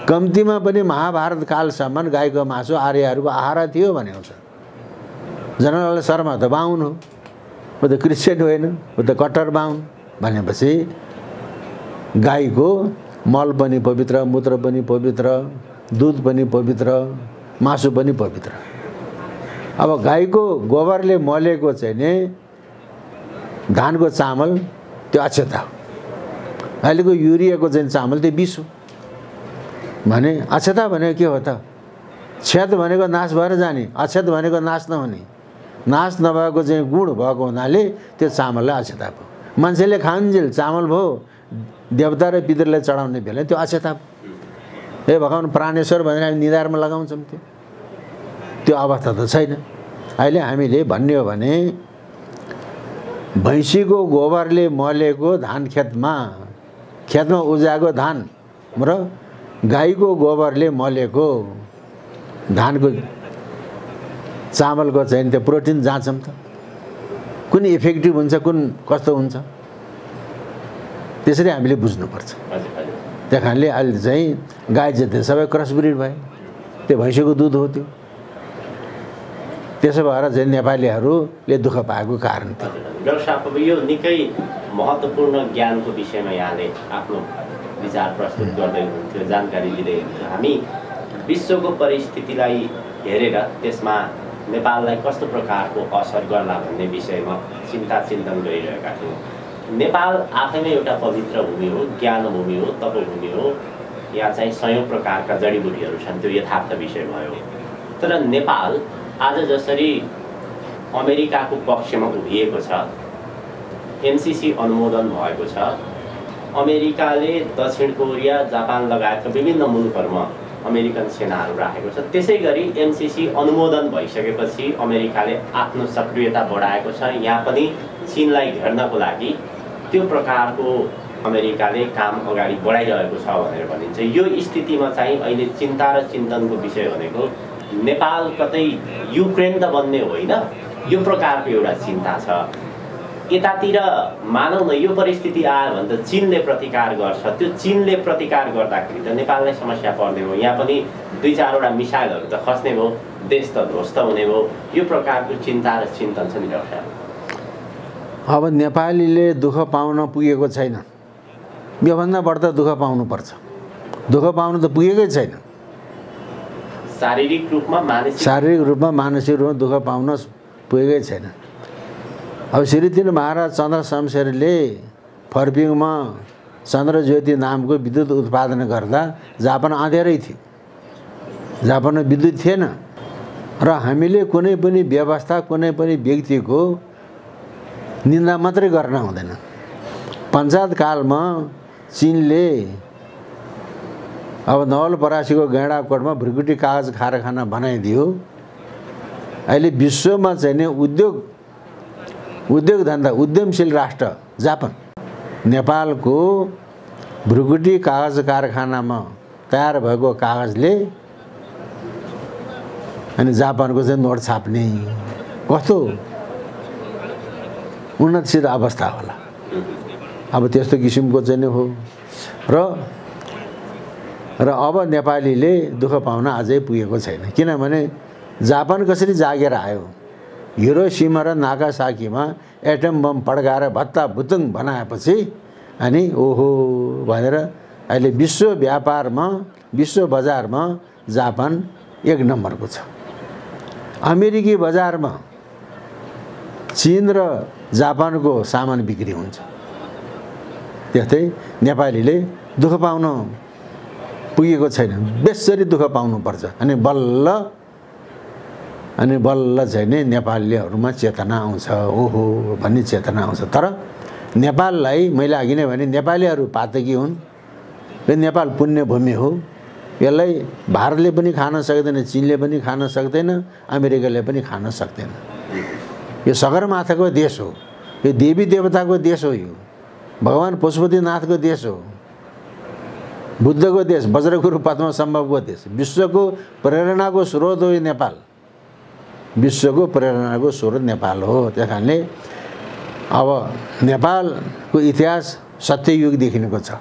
कम्तीमा पनि महाभारत कालसम्म गाईको मासु आर्यहरूको आहार थियो भनेको छ। जनकलाल शर्मा त बाहुन हो, ऊ त क्रिस्चियन होइन, ऊ त कट्टर बाहुन भनेपछि गाईको मल पनि पवित्र, मूत्र पनि पवित्र, दुध पनि पवित्र, मासु पनि पवित्र। अब गाईको गोबरले मलेको चाहिँ नि धानको चामल त्यो अक्षता हो। अहिलेको युरियाको चाहिँ चामल त्यो विष हो। भने अक्षता भनेको के हो त? क्षत भनेको नाश भएर जाने, अक्षत भनेको नाश नहुने। नाश नभएको चाहिँ गुण भएको हुनाले त्यो चामललाई अक्षता भयो। मान्छेले खान्जेल चामल भयो, देवता र पितृलाई चढाउने बेला त्यो अक्षता भयो। हे भगवान् प्राणेश्वर भनेर हामी निधारमा लगाउँछौँ, त्यो अवस्था त छैन। अहिले हामीले भन्ने हो भने भैँसीको गोबरले मलेको धान खेतमा उब्जाएको धान र गाईको गोबरले मलेको धानको चामलको चाहिँ त्यो प्रोटिन जाँचौँ त, कुन इफेक्टिभ हुन्छ, कुन कस्तो हुन्छ, त्यसरी हामीले बुझ्नुपर्छ। त्यही कारणले अहिले चाहिँ गाई जति सबै क्रस ब्रिड भए, त्यो भैँसीको दुध हो त्यो। त्यसो भएर चाहिँ नेपालीहरूले दुःख पाएको कारण थियो। डाक्टर साहब, यो निकै महत्त्वपूर्ण ज्ञानको विषयमा यहाँले आफ्नो विचार प्रस्तुत गर्दै हुनुहुन्थ्यो, जानकारी दिँदै हुनुहुन्थ्यो। हामी विश्वको परिस्थितिलाई हेरेर त्यसमा नेपाललाई कस्तो प्रकारको असर गर्ला भन्ने विषयमा चिन्तन गरिरहेका थियौँ। नेपाल आफैमा एउटा पवित्र भूमि हो, ज्ञान भूमि हो, तपभूमि हो। यहाँ चाहिँ सयौँ प्रकारका जडीबुटीहरू छन्, त्यो यथार्थ विषय भयो। तर नेपाल आज जसरी अमेरिकाको पक्षमा उभिएको छ, एमसिसी अनुमोदन भएको छ, अमेरिकाले दक्षिण कोरिया, जापान लगायतका विभिन्न मुलुकहरूमा अमेरिकन सेनाहरू राखेको छ। त्यसै गरी एमसिसी अनुमोदन भइसकेपछि अमेरिकाले आफ्नो सक्रियता बढाएको छ। यहाँ पनि चीनलाई घेर्नको लागि त्यो प्रकारको अमेरिकाले काम अगाडि बढाइरहेको छ भनेर भनिन्छ। यो स्थितिमा चाहिँ अहिले चिन्ता र चिन्तनको विषय भनेको नेपाल कतै युक्रेन त बन्ने होइन, यो प्रकारको एउटा चिन्ता छ। यतातिर मानौ न यो परिस्थिति आयो भने त चीनले प्रतिकार गर्छ, त्यो चीनले प्रतिकार गर्दाखेरि त नेपाललाई समस्या पर्ने हो। यहाँ पनि 2-4वटा मिसाइलहरू त खस्ने भयो, देश त ध्वस्त हुने भयो। यो प्रकारको चिन्ता र चिन्तन छ नि डाक्टर साहब। अब नेपालीले दुःख पाउन पुगेको छैन, योभन्दा बढ्ता दुःख पाउनुपर्छ। दुःख पाउनु त पुगेकै छैन। शारीरिक रूपमा मानसिक रूपमा दुःख पाउन पुगेकै छैन। अब श्रीतिन महाराज चन्द्र शमशेरले फर्पिङमा चन्द्रज्योति नामको विद्युत उत्पादन गर्दा जापान अँधेरै थियो, जापानमा विद्युत थिएन। र हामीले कुनै पनि व्यवस्था, कुनै पनि व्यक्तिको निन्दा मात्रै गर्न हुँदैन। पञ्चायत कालमा चीनले अब नवलपरासीको गैँडाकोटमा भ्रिकुटी कागज कारखाना बनाइदियो। अहिले विश्वमा चाहिँ नि उद्योग धन्दा उद्यमशील राष्ट्र जापान, नेपालको भ्रिकुटी कागज कारखानामा तयार भएको कागजले अनि जापानको चाहिँ नोट छाप्ने, कस्तो उन्नतशील अवस्था होला। अब त्यस्तो किसिमको चाहिँ नि हो। र अब नेपालीले दुःख पाउन अझै पुगेको छैन। किनभने जापान कसरी जागेर आयो, हिरोसिमा र नागासाकीमा एटम बम पड्काएर भत्ता भुतुङ बनाएपछि अनि ओहो भनेर अहिले विश्व व्यापारमा, विश्व बजारमा जापान 1 नम्बरको छ। अमेरिकी बजारमा चीन र जापानको सामान बिक्री हुन्छ। त्यस्तै नेपालीले दुःख पाउन पुगेको छैन, बेसरी दुःख पाउनुपर्छ। अनि बल्ल अनि बल्ल चाहिँ नि नेपालीहरूमा चेतना आउँछ, ओहो भन्ने चेतना आउँछ। तर नेपाललाई मैले अघि नै भने नेपालीहरू पातकी हुन्, यो नेपाल पुण्य भूमि हो, यसलाई भारतले पनि खान सक्दैन, चीनले पनि खान सक्दैन, अमेरिकाले पनि खान सक्दैन। यो सगरमाथाको देश हो, यो देवी देवताको देश हो, यो भगवान पशुपतिनाथको देश हो, बुद्धको देश, वज्रगुरु पद्मसम्भवको देश, विश्वको प्रेरणाको स्रोत हो यो नेपाल, विश्वको प्रेरणाको स्रोत नेपाल हो। त्यस कारणले अब नेपालको इतिहास सत्ययुगदेखिको छ।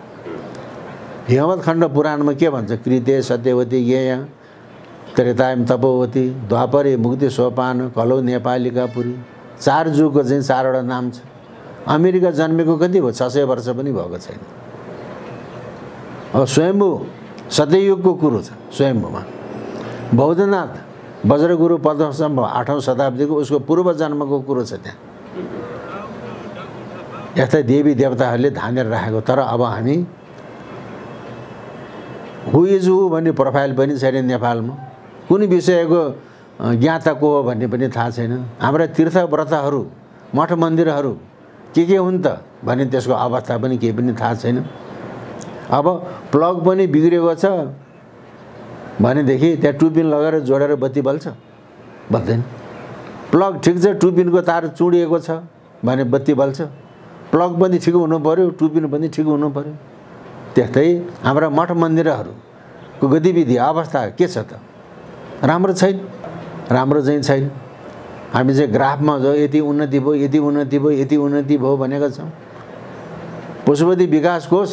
हिमवत्खण्ड पुराणमा के भन्छ? कृते सत्यवती ज्ञेय, त्रेतायम तपोवती, द्वापरे मुक्ति सोपान, कलौ नेपालिका पुरी। 4 जुगको चाहिँ 4वटा नाम छ। अमेरिका जन्मेको कति भयो? 600 वर्ष पनि भएको छैन। अब स्वयम्भू सत्ययुगको कुरो छ। स्वयम्भूमा बौद्धनाथ वज्रगुरु पद्मसम्भव 8औं शताब्दीको उसको पूर्व जन्मको कुरो छ। त्यहाँ यस्ता देवी देवताहरूले धानेर राखेको। तर अब हामी हु इज हु भन्ने प्रोफाइल पनि छैन नेपालमा। कुन विषयको ज्ञाता को हो भन्ने पनि थाहा छैन। हाम्रा तीर्थ व्रतहरू, मठ मन्दिरहरू के हुन् त भन्ने त्यसको अवस्था पनि केही पनि थाहा छैन। अब प्लग पनि बिग्रेको छ भनेदेखि त्यहाँ टुपिन लगाएर जोडेर बत्ती बल्छ? बल्दैन। प्लग ठिक छ, टुपिनको तार चुडिएको छ भने बत्ती बल्छ? प्लग पनि ठिक हुनु पर्यो, टुपिन पनि ठिक हुनु पर्यो। त्यस्तै हाम्रा मठ मन्दिरहरूको गतिविधि अवस्था के छ त? राम्रो छैन, राम्रो चाहिँ छैन। हामी चाहिँ ग्राफमा जो यति उन्नति भयो, यति उन्नति भयो, यति उन्नति भयो भनेको छौँ। पशुपति विकास कोष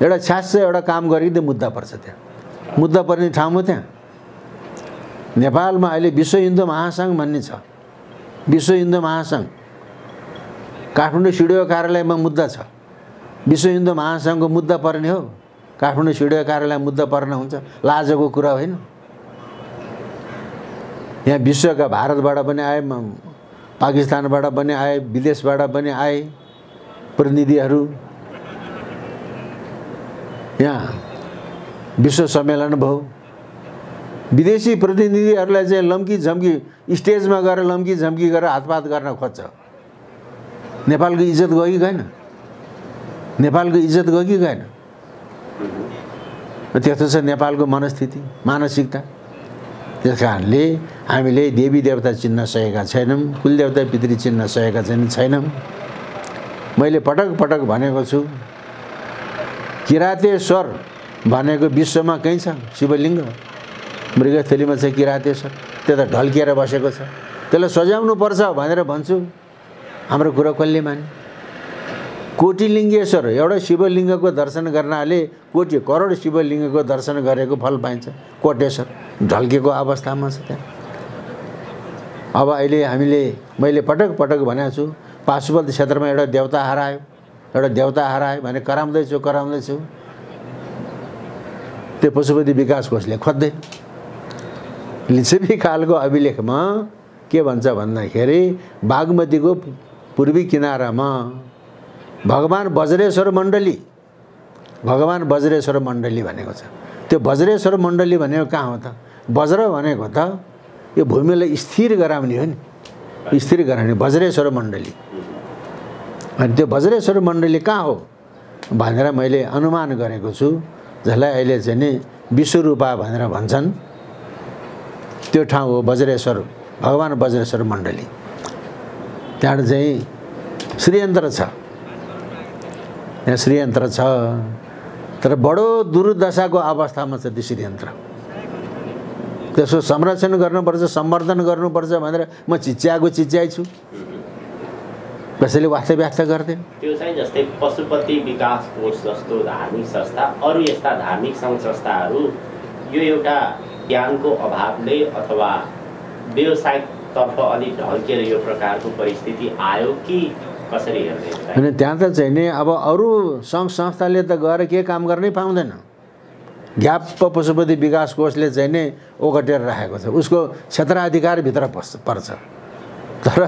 एउटा छ्यास एउटा काम गरिदिए मुद्दा पर्छ। त्यहाँ मुद्दा पर्ने ठाउँमा त्यहाँ नेपालमा अहिले विश्व हिन्दू महासङ्घ भन्ने छ। विश्व हिन्दू महासङ्घ काठमाडौँ सिडिओ कार्यालयमा मुद्दा छ। विश्व हिन्दू महासङ्घको मुद्दा पर्ने हो, काठमाडौँ सिडिओ कार्यालय मुद्दा पर्न हुन्छ? लाजको कुरा होइन। यहाँ विश्वका भारतबाट पनि आए, पाकिस्तानबाट पनि आए, विदेशबाट पनि आए प्रतिनिधिहरू। यहाँ विश्व सम्मेलन भयो। विदेशी प्रतिनिधिहरूलाई चाहिँ लम्की झम्की स्टेजमा गएर लम्की झम्की गरेर हातपात गर्न खोज्छ। नेपालको इज्जत गयो कि गएन? नेपालको इज्जत गयो कि गएन? त्यस्तो छ नेपालको मनस्थिति, मानसिकता। त्यस कारणले हामीले देवी देवता चिन्न सकेका छैनौँ, कुलदेवता पितृ चिन्न सकेका छैनौँ। मैले पटक पटक भनेको छु, किरातेश्वर भनेको विश्वमा कहीँ छ? शिवलिङ्ग मृगस्थलीमा छ किरातेश्वर, त्यो त ढल्किएर बसेको छ। त्यसलाई सजाउनु पर्छ भनेर भन्छु, हाम्रो कुरा कसले माने? कोटिलिङ्गेश्वर एउटा शिवलिङ्गको दर्शन गर्नाले कोटि करोड शिवलिङ्गको दर्शन गरेको फल पाइन्छ। कोटेश्वर ढल्केको अवस्थामा छ त्यहाँ। अब अहिले हामीले, मैले पटक पटक भनेको छु, पाशुपत क्षेत्रमा एउटा देवता हरायो, एउटा देवता हरायो भने कराउँदैछु। त्यो पशुपति विकास कोषले खोज्दैन। लिच्छवी कालको अभिलेखमा के भन्छ भन्दाखेरि बागमतीको पूर्वी किनारामा भगवान वज्रेश्वर मण्डली भनेको छ। त्यो वज्रेश्वर मण्डली भनेको कहाँ हो त? वज्र भनेको त यो भूमिलाई स्थिर गराउने हो नि, स्थिर गराउने वज्रेश्वर मण्डली। अनि त्यो वज्रेश्वर मण्डली कहाँ हो भनेर मैले अनुमान गरेको छु, जसलाई अहिले चाहिँ नि विश्वरूपा भनेर भन्छन्। त्यो ठाउँ हो वज्रेश्वर, भगवान वज्रेश्वर मण्डली। त्यहाँ चाहिँ श्रीयन्त्र छ, यहाँ श्रीयन्त्र छ, तर बडो दुर्दशाको अवस्थामा छ त्यो श्रीयन्त्र। त्यसको संरक्षण गर्नुपर्छ, सम्वर्धन गर्नुपर्छ भनेर म चिच्याइ छु। कसैले वास्ता व्याख्या गर्दैन। त्यो चाहिँ जस्तै पशुपति विकास कोष जस्तो धार्मिक संस्था, अरू यस्ता धार्मिक सङ्घ संस्थाहरू यो एउटा ज्ञानको अभावले अथवा व्यवसायतर्फ अलिक ढल्केर यो प्रकारको परिस्थिति आयो कि कसरी हेर्ने? अनि त्यहाँ त चाहिँ नि अब अरू सङ्घ संस्थाले त गएर के काम गर्नै पाउँदैन। ग्याप पशुपति विकास कोषले चाहिँ नि ओगटेर राखेको छ, उसको क्षेत्राधिकारभित्र पर्छ। तर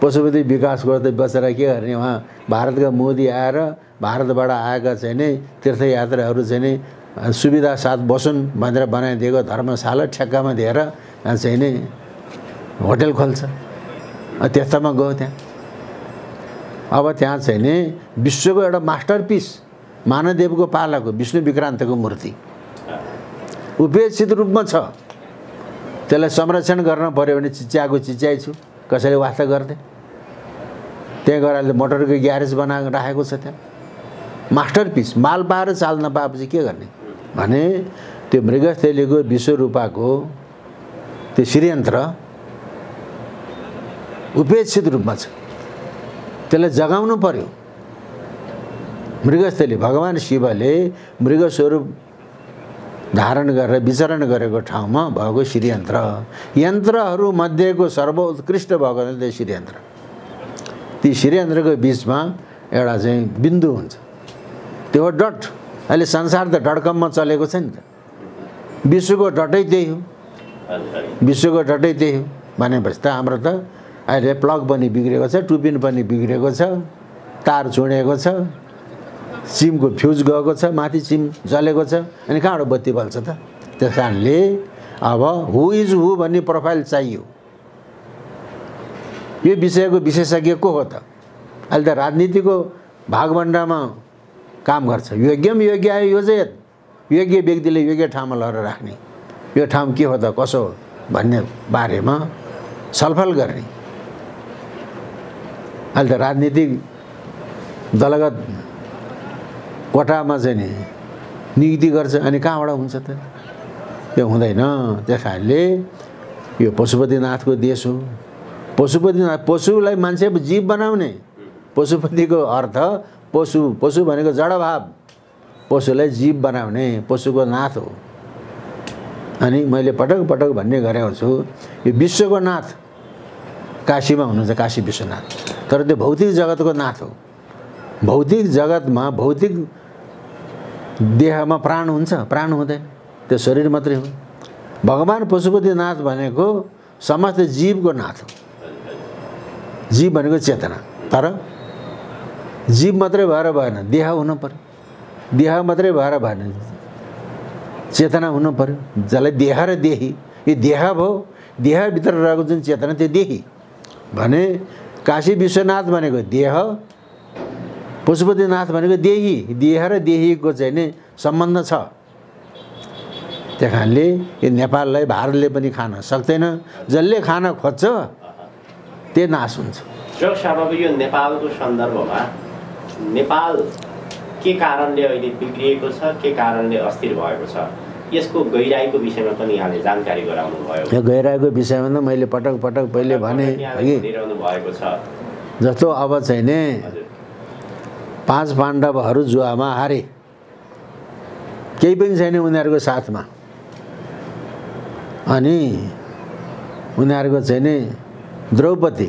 पशुपति विकास कोष त बसेर के गर्ने? उहाँ भारतका मोदी आएर भारतबाट आएका चाहिँ नि तीर्थयात्रीहरू चाहिँ नि सुविधा साथ बसुन् भनेर बनाइदिएको धर्मशाला ठेक्कामा दिएर चाहिँ नि होटल खोल्छ। त्यस्तामा गयो त्यहाँ। अब त्यहाँ चाहिँ नि विश्वको एउटा मास्टरपिस मानवदेवको पालाको विष्णु विक्रान्तको मूर्ति उपेक्षित रूपमा छ। त्यसलाई संरक्षण गर्न पर्यो भने चिच्याएको चिच्याइछु, कसैले वास्ता गर्थे। त्यहाँ गएर मोटरको ग्यारेज बनाएर राखेको छ। त्यहाँ मास्टरपिस माल पाएर चाल नपाएपछि के गर्ने भने त्यो मृगस्थलीको विश्वरूपाको त्यो श्रीयन्त्र उपेक्षित रूपमा छ। त्यसलाई जगाउनु पर्यो। मृगस्थली भगवान शिवले मृग स्वरूप धारण गरेर विचरण गरेको ठाउँमा भएको श्रीयन्त्र, यन्त्रहरू मध्येको सर्वोत्कृष्ट भएको त्यो श्रीयन्त्र। ती श्रीयन्त्रको बिचमा एउटा चाहिँ बिन्दु हुन्छ, त्यो डट। अहिले संसार त डटकममा चलेको छ नि त। विश्वको डटै त्यही हो, विश्वको डटै त्यही हो भनेपछि त हाम्रो त अहिले प्लग पनि बिग्रेको छ, टुपिन पनि बिग्रेको छ, तार चुँडेको छ, सिमको फ्युज गएको छ, माथि सिम जलेको छ, अनि कहाँबाट बत्ती बल्छ त? त्यस कारणले अब हु इज हु भन्ने प्रोफाइल चाहियो। यो विषयको विशेषज्ञ को हो त? अहिले त राजनीतिको भागभण्डामा काम गर्छ। योग्यम योग्याय योजयत, योग्य व्यक्तिले योग्य ठाउँमा लगेर राख्ने, यो ठाउँ के हो त कसो हो भन्ने बारेमा छलफल गर्ने। अहिले त राजनीतिक दलगत कोटामा चाहिँ नि नियुक्ति गर्छ, अनि कहाँबाट हुन्छ त? त्यो हुँदैन। त्यस कारणले यो पशुपतिनाथको देश हो। पशुपतिनाथ, पशुलाई मान्छे जीव बनाउने, पशुपतिको अर्थ पशु, पशु भनेको जडभाव, पशुलाई जीव बनाउने पशुको नाथ हो। अनि मैले पटक पटक भन्ने गरेको छु, यो विश्वको नाथ काशीमा हुनुहुन्छ, काशी विश्वनाथ। तर त्यो भौतिक जगतको नाथ हो। भौतिक जगतमा भौतिक देहमा प्राण हुन्छ, प्राण हुँदैन, त्यो शरीर मात्रै हो। भगवान पशुपतिनाथ भनेको समस्त जीवको नाथ हो। जीव भनेको चेतना, तर जीव मात्रै भएर भएन, देह हुनु पर्यो। देह मात्रै भएर भएन, चेतना हुनु पर्यो। जसलाई देह र देही, यो देह भयो, देहभित्र रहेको जुन चेतना त्यो देही भने। काशी विश्वनाथ भनेको देह, पशुपतिनाथ भनेको देही। देह र देहीको चाहिँ नि सम्बन्ध छ। त्यही कारणले यो नेपाललाई भारतले पनि खान सक्दैन। जसले खान खोज्छ त्यो नाश हुन्छ। अब यो नेपालको सन्दर्भमा नेपाल के कारणले अहिले बिग्रिएको छ, के कारणले अस्थिर भएको छ, यसको गहिराईको विषयमा पनि यहाँले जानकारी गराउनु भयो। यो गहिराईको विषयमा त मैले पटक पटक पहिले भने भएको छ। जस्तो अब चाहिँ नि 5 पाण्डवहरू जुवामा हारे, केही पनि छैन उनीहरूको साथमा। अनि उनीहरूको चाहिँ नि द्रौपदी,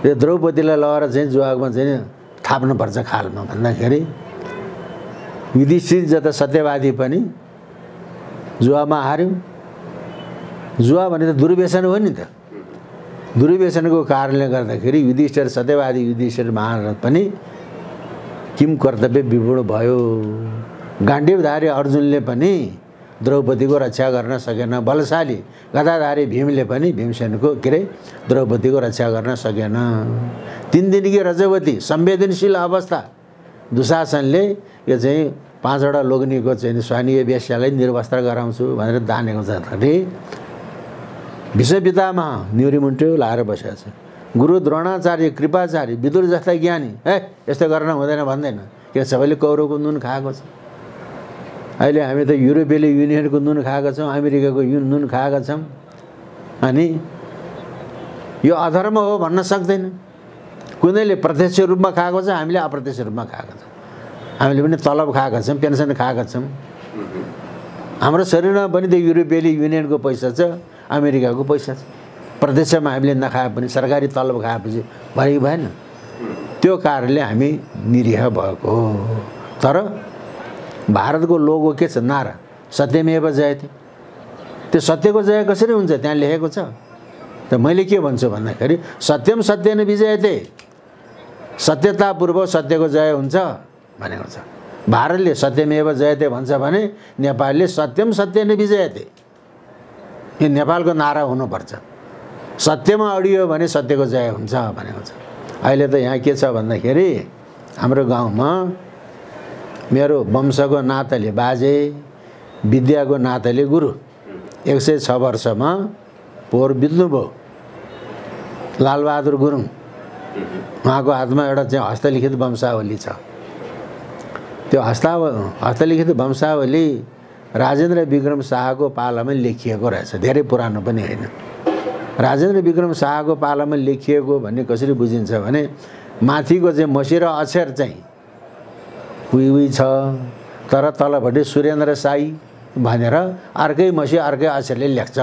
यो द्रौपदीलाई लगेर चाहिँ जुवामा चाहिँ थाप्नुपर्छ खालमा भन्दाखेरि युधिष्ठिर जता सत्यवादी पनि जुवामा हार्यो। जुवा भने त दुर्व्यसन हो नि त। दुर्व्यसनको कारणले गर्दाखेरि युधिष्ठिर सत्यवादी युधिष्ठिर महाराज पनि किम कर्तव्य विपूर्ण भयो। गाण्डीवधारी अर्जुनले पनि द्रौपदीको रक्षा गर्न सकेन। बलशाली गदाधारी भीमले पनि भीमसेनको के अरे द्रौपदीको रक्षा गर्न सकेन। 3 दिनकी रजवती संवेदनशील अवस्था दुशासनले यो चाहिँ 5वटा लोग्नीको चाहिँ स्वानीय वेश्यालाई निर्वस्त्र गराउँछु भनेर दानेको छ। अरे विश्वपितामह न्युरीमुन्टो लाएर बसेको छ। गुरु द्रोणाचार्य, कृपाचार्य, विदुर जस्ता ज्ञानी यस्तो गर्न हुँदैन भन्दैन। किन सबैले कौरवको नुन खाएको छ। अहिले हामी त युरोपियन युनियनको नुन खाएका छौँ, अमेरिकाको नुन खाएका छौँ। अनि यो अधर्म हो भन्न सक्दैन। कुनैले प्रत्यक्ष रूपमा खाएको छ, हामीले अप्रत्यक्ष रूपमा खाएका छौँ। हामीले पनि तलब खाएका छौँ, पेन्सन खाएका छौँ। हाम्रो शरीरमा पनि त युरोपियन युनियनको पैसा छ, अमेरिकाको पैसा छ। प्रत्यक्षमा हामीले नखाए पनि सरकारी तलब खाएपछि भयो भएन। त्यो कारणले हामी निरीह भएको। तर भारतको लोगो के छ? नारा सत्यमेव जयते। त्यो सत्यको जय कसरी हुन्छ त्यहाँ लेखेको छ। त मैले के भन्छु भन्दाखेरि सत्यम सत्येन विजयते, सत्यतापूर्वक सत्यको जय हुन्छ भनेको छ। भारतले सत्यमेव जयते भन्छ भने नेपालले सत्यम सत्येन विजयते, यो नेपालको नारा हुनुपर्छ। सत्यमा अडियो भने सत्यको जय हुन्छ भनेको छ। अहिले त यहाँ के छ भन्दाखेरि हाम्रो गाउँमा मेरो वंशको नाताले बाजे, विद्याको नाताले गुरु 106 वर्षमा पोहोर बित्नुभयो लालबहादुर गुरुङ। उहाँको हातमा एउटा चाहिँ हस्तलिखित वंशावली छ। त्यो हस्तलिखित वंशावली राजेन्द्र विक्रम शाहको पालामा लेखिएको रहेछ, धेरै पुरानो पनि होइन। राजेन्द्र विक्रम शाहको पालामा लेखिएको भन्ने कसरी बुझिन्छ भने माथिको चाहिँ मसिरा अक्षर चाहिँ उही छ, तर तलपट्टि सुरेन्द्र साई भनेर अर्कै मसी अर्कै अक्षरले लेख्छ।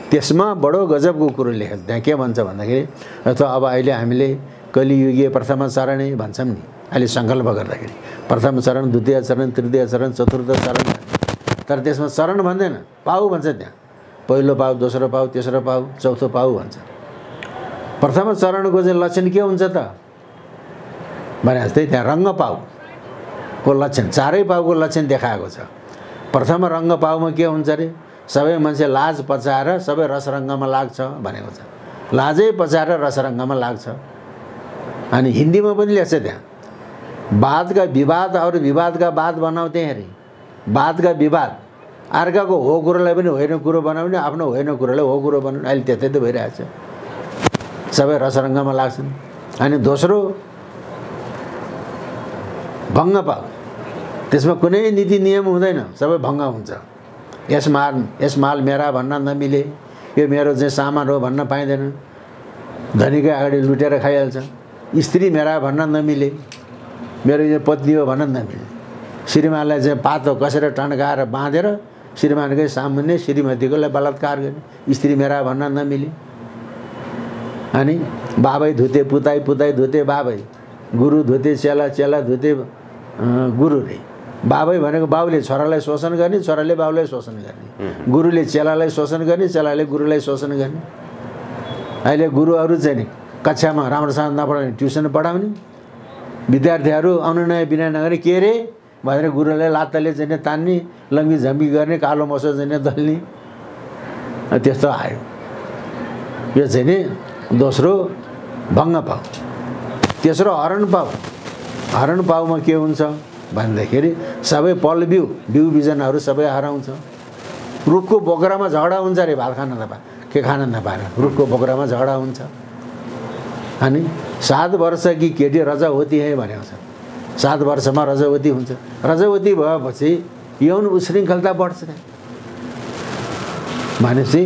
त्यसमा बडो गजबको कुरो लेखेको त्यहाँ के भन्छ भन्दाखेरि अथवा अब अहिले हामीले कलियुगीय प्रथम चरण भन्छौँ नि, अहिले सङ्कल्प गर्दाखेरि प्रथम चरण, द्वितीय चरण, तृतीय चरण, चतुर्थ चरण, तर त्यसमा चरण भन्दैन, पाउ भन्छ। त्यहाँ पहिलो पाउ, दोस्रो पाउ, तेस्रो पाउ, चौथो पाउ भन्छ। प्रथम चरणको चाहिँ लक्षण के हुन्छ त भने जस्तै त्यहाँ रङ्ग पाउको लक्षण, चारै पाउको लक्षण देखाएको छ। प्रथम रङ्ग पाउमा के हुन्छ अरे सबै मान्छे लाज पचाएर सबै रसरङ्गमा लाग्छ भनेको छ। लाजै पचाएर रसरङ्गमा लाग्छ। अनि हिन्दीमा पनि लेख्छ त्यहाँ वाद का विवाद और विवाद का बात बनाउँथे अरे। वाद का विवाद अर्काको हो कुरोलाई पनि होइन कुरो बनाउने, आफ्नो होइन कुरोलाई हो कुरो बनाउने। अहिले त्यतै त भइरहेछ, सबै रसरङ्गमा लाग्छन्। अनि दोस्रो भङ्ग पाउ, त्यसमा कुनै नीति नियम हुँदैन, सबै भङ्ग हुन्छ। यस माल मेरा भन्न नमिले, यो मेरो चाहिँ सामान हो भन्न पाइँदैन। धनीकै अगाडि लुटेर खाइहाल्छ। स्त्री मेरा भन्न नमिले, मेरो यो पत्नी हो भन्न नमिले। श्रीमानलाई चाहिँ पातो कसेर टन्काएर बाँधेर श्रीमानकै सामुन्ने श्रीमतीकोलाई बलात्कार गर्ने, स्त्री मेरा भन्न नमिले। अनि बाबै धुते पुताई, पुताई धुते बाबै, गुरु धुते चेला, चेला धुते गुरु रे। बाबै भनेको बाउले छोरालाई शोषण गर्ने, छोराले बाउलाई शोषण गर्ने, गुरुले चेलालाई शोषण गर्ने, चेलाले गुरुलाई शोषण गर्ने। अहिले गुरुहरू चाहिँ नि कक्षामा राम्रोसँग नपढाउने, ट्युसन पढाउने, विद्यार्थीहरू अनुनय विनय नगर्ने, के रे भनेर गुरुलाई लात्ताले चाहिँ तान्ने, लङ्गी झम्की गर्ने, कालो मसो चाहिँ दल्ने, त्यस्तो आयो। यो चाहिँ नि दोस्रो भङ्ग पाउ। तेस्रो हरण पाउ। हरण पाउमा के हुन्छ भन्दाखेरि सबै फल बिउ बिजनहरू सबै हराउँछ। रुखको बोक्रामा झगडा हुन्छ अरे, भात खान नपाए, के खान नपाएर रुखको बोक्रामा झगडा हुन्छ। अनि 7 वर्षकी केटी रजवती है भनेको छ। 7 वर्षमा रजवती हुन्छ। रजवती भएपछि यौन उशृङ्खलता बढ्छ। भनेपछि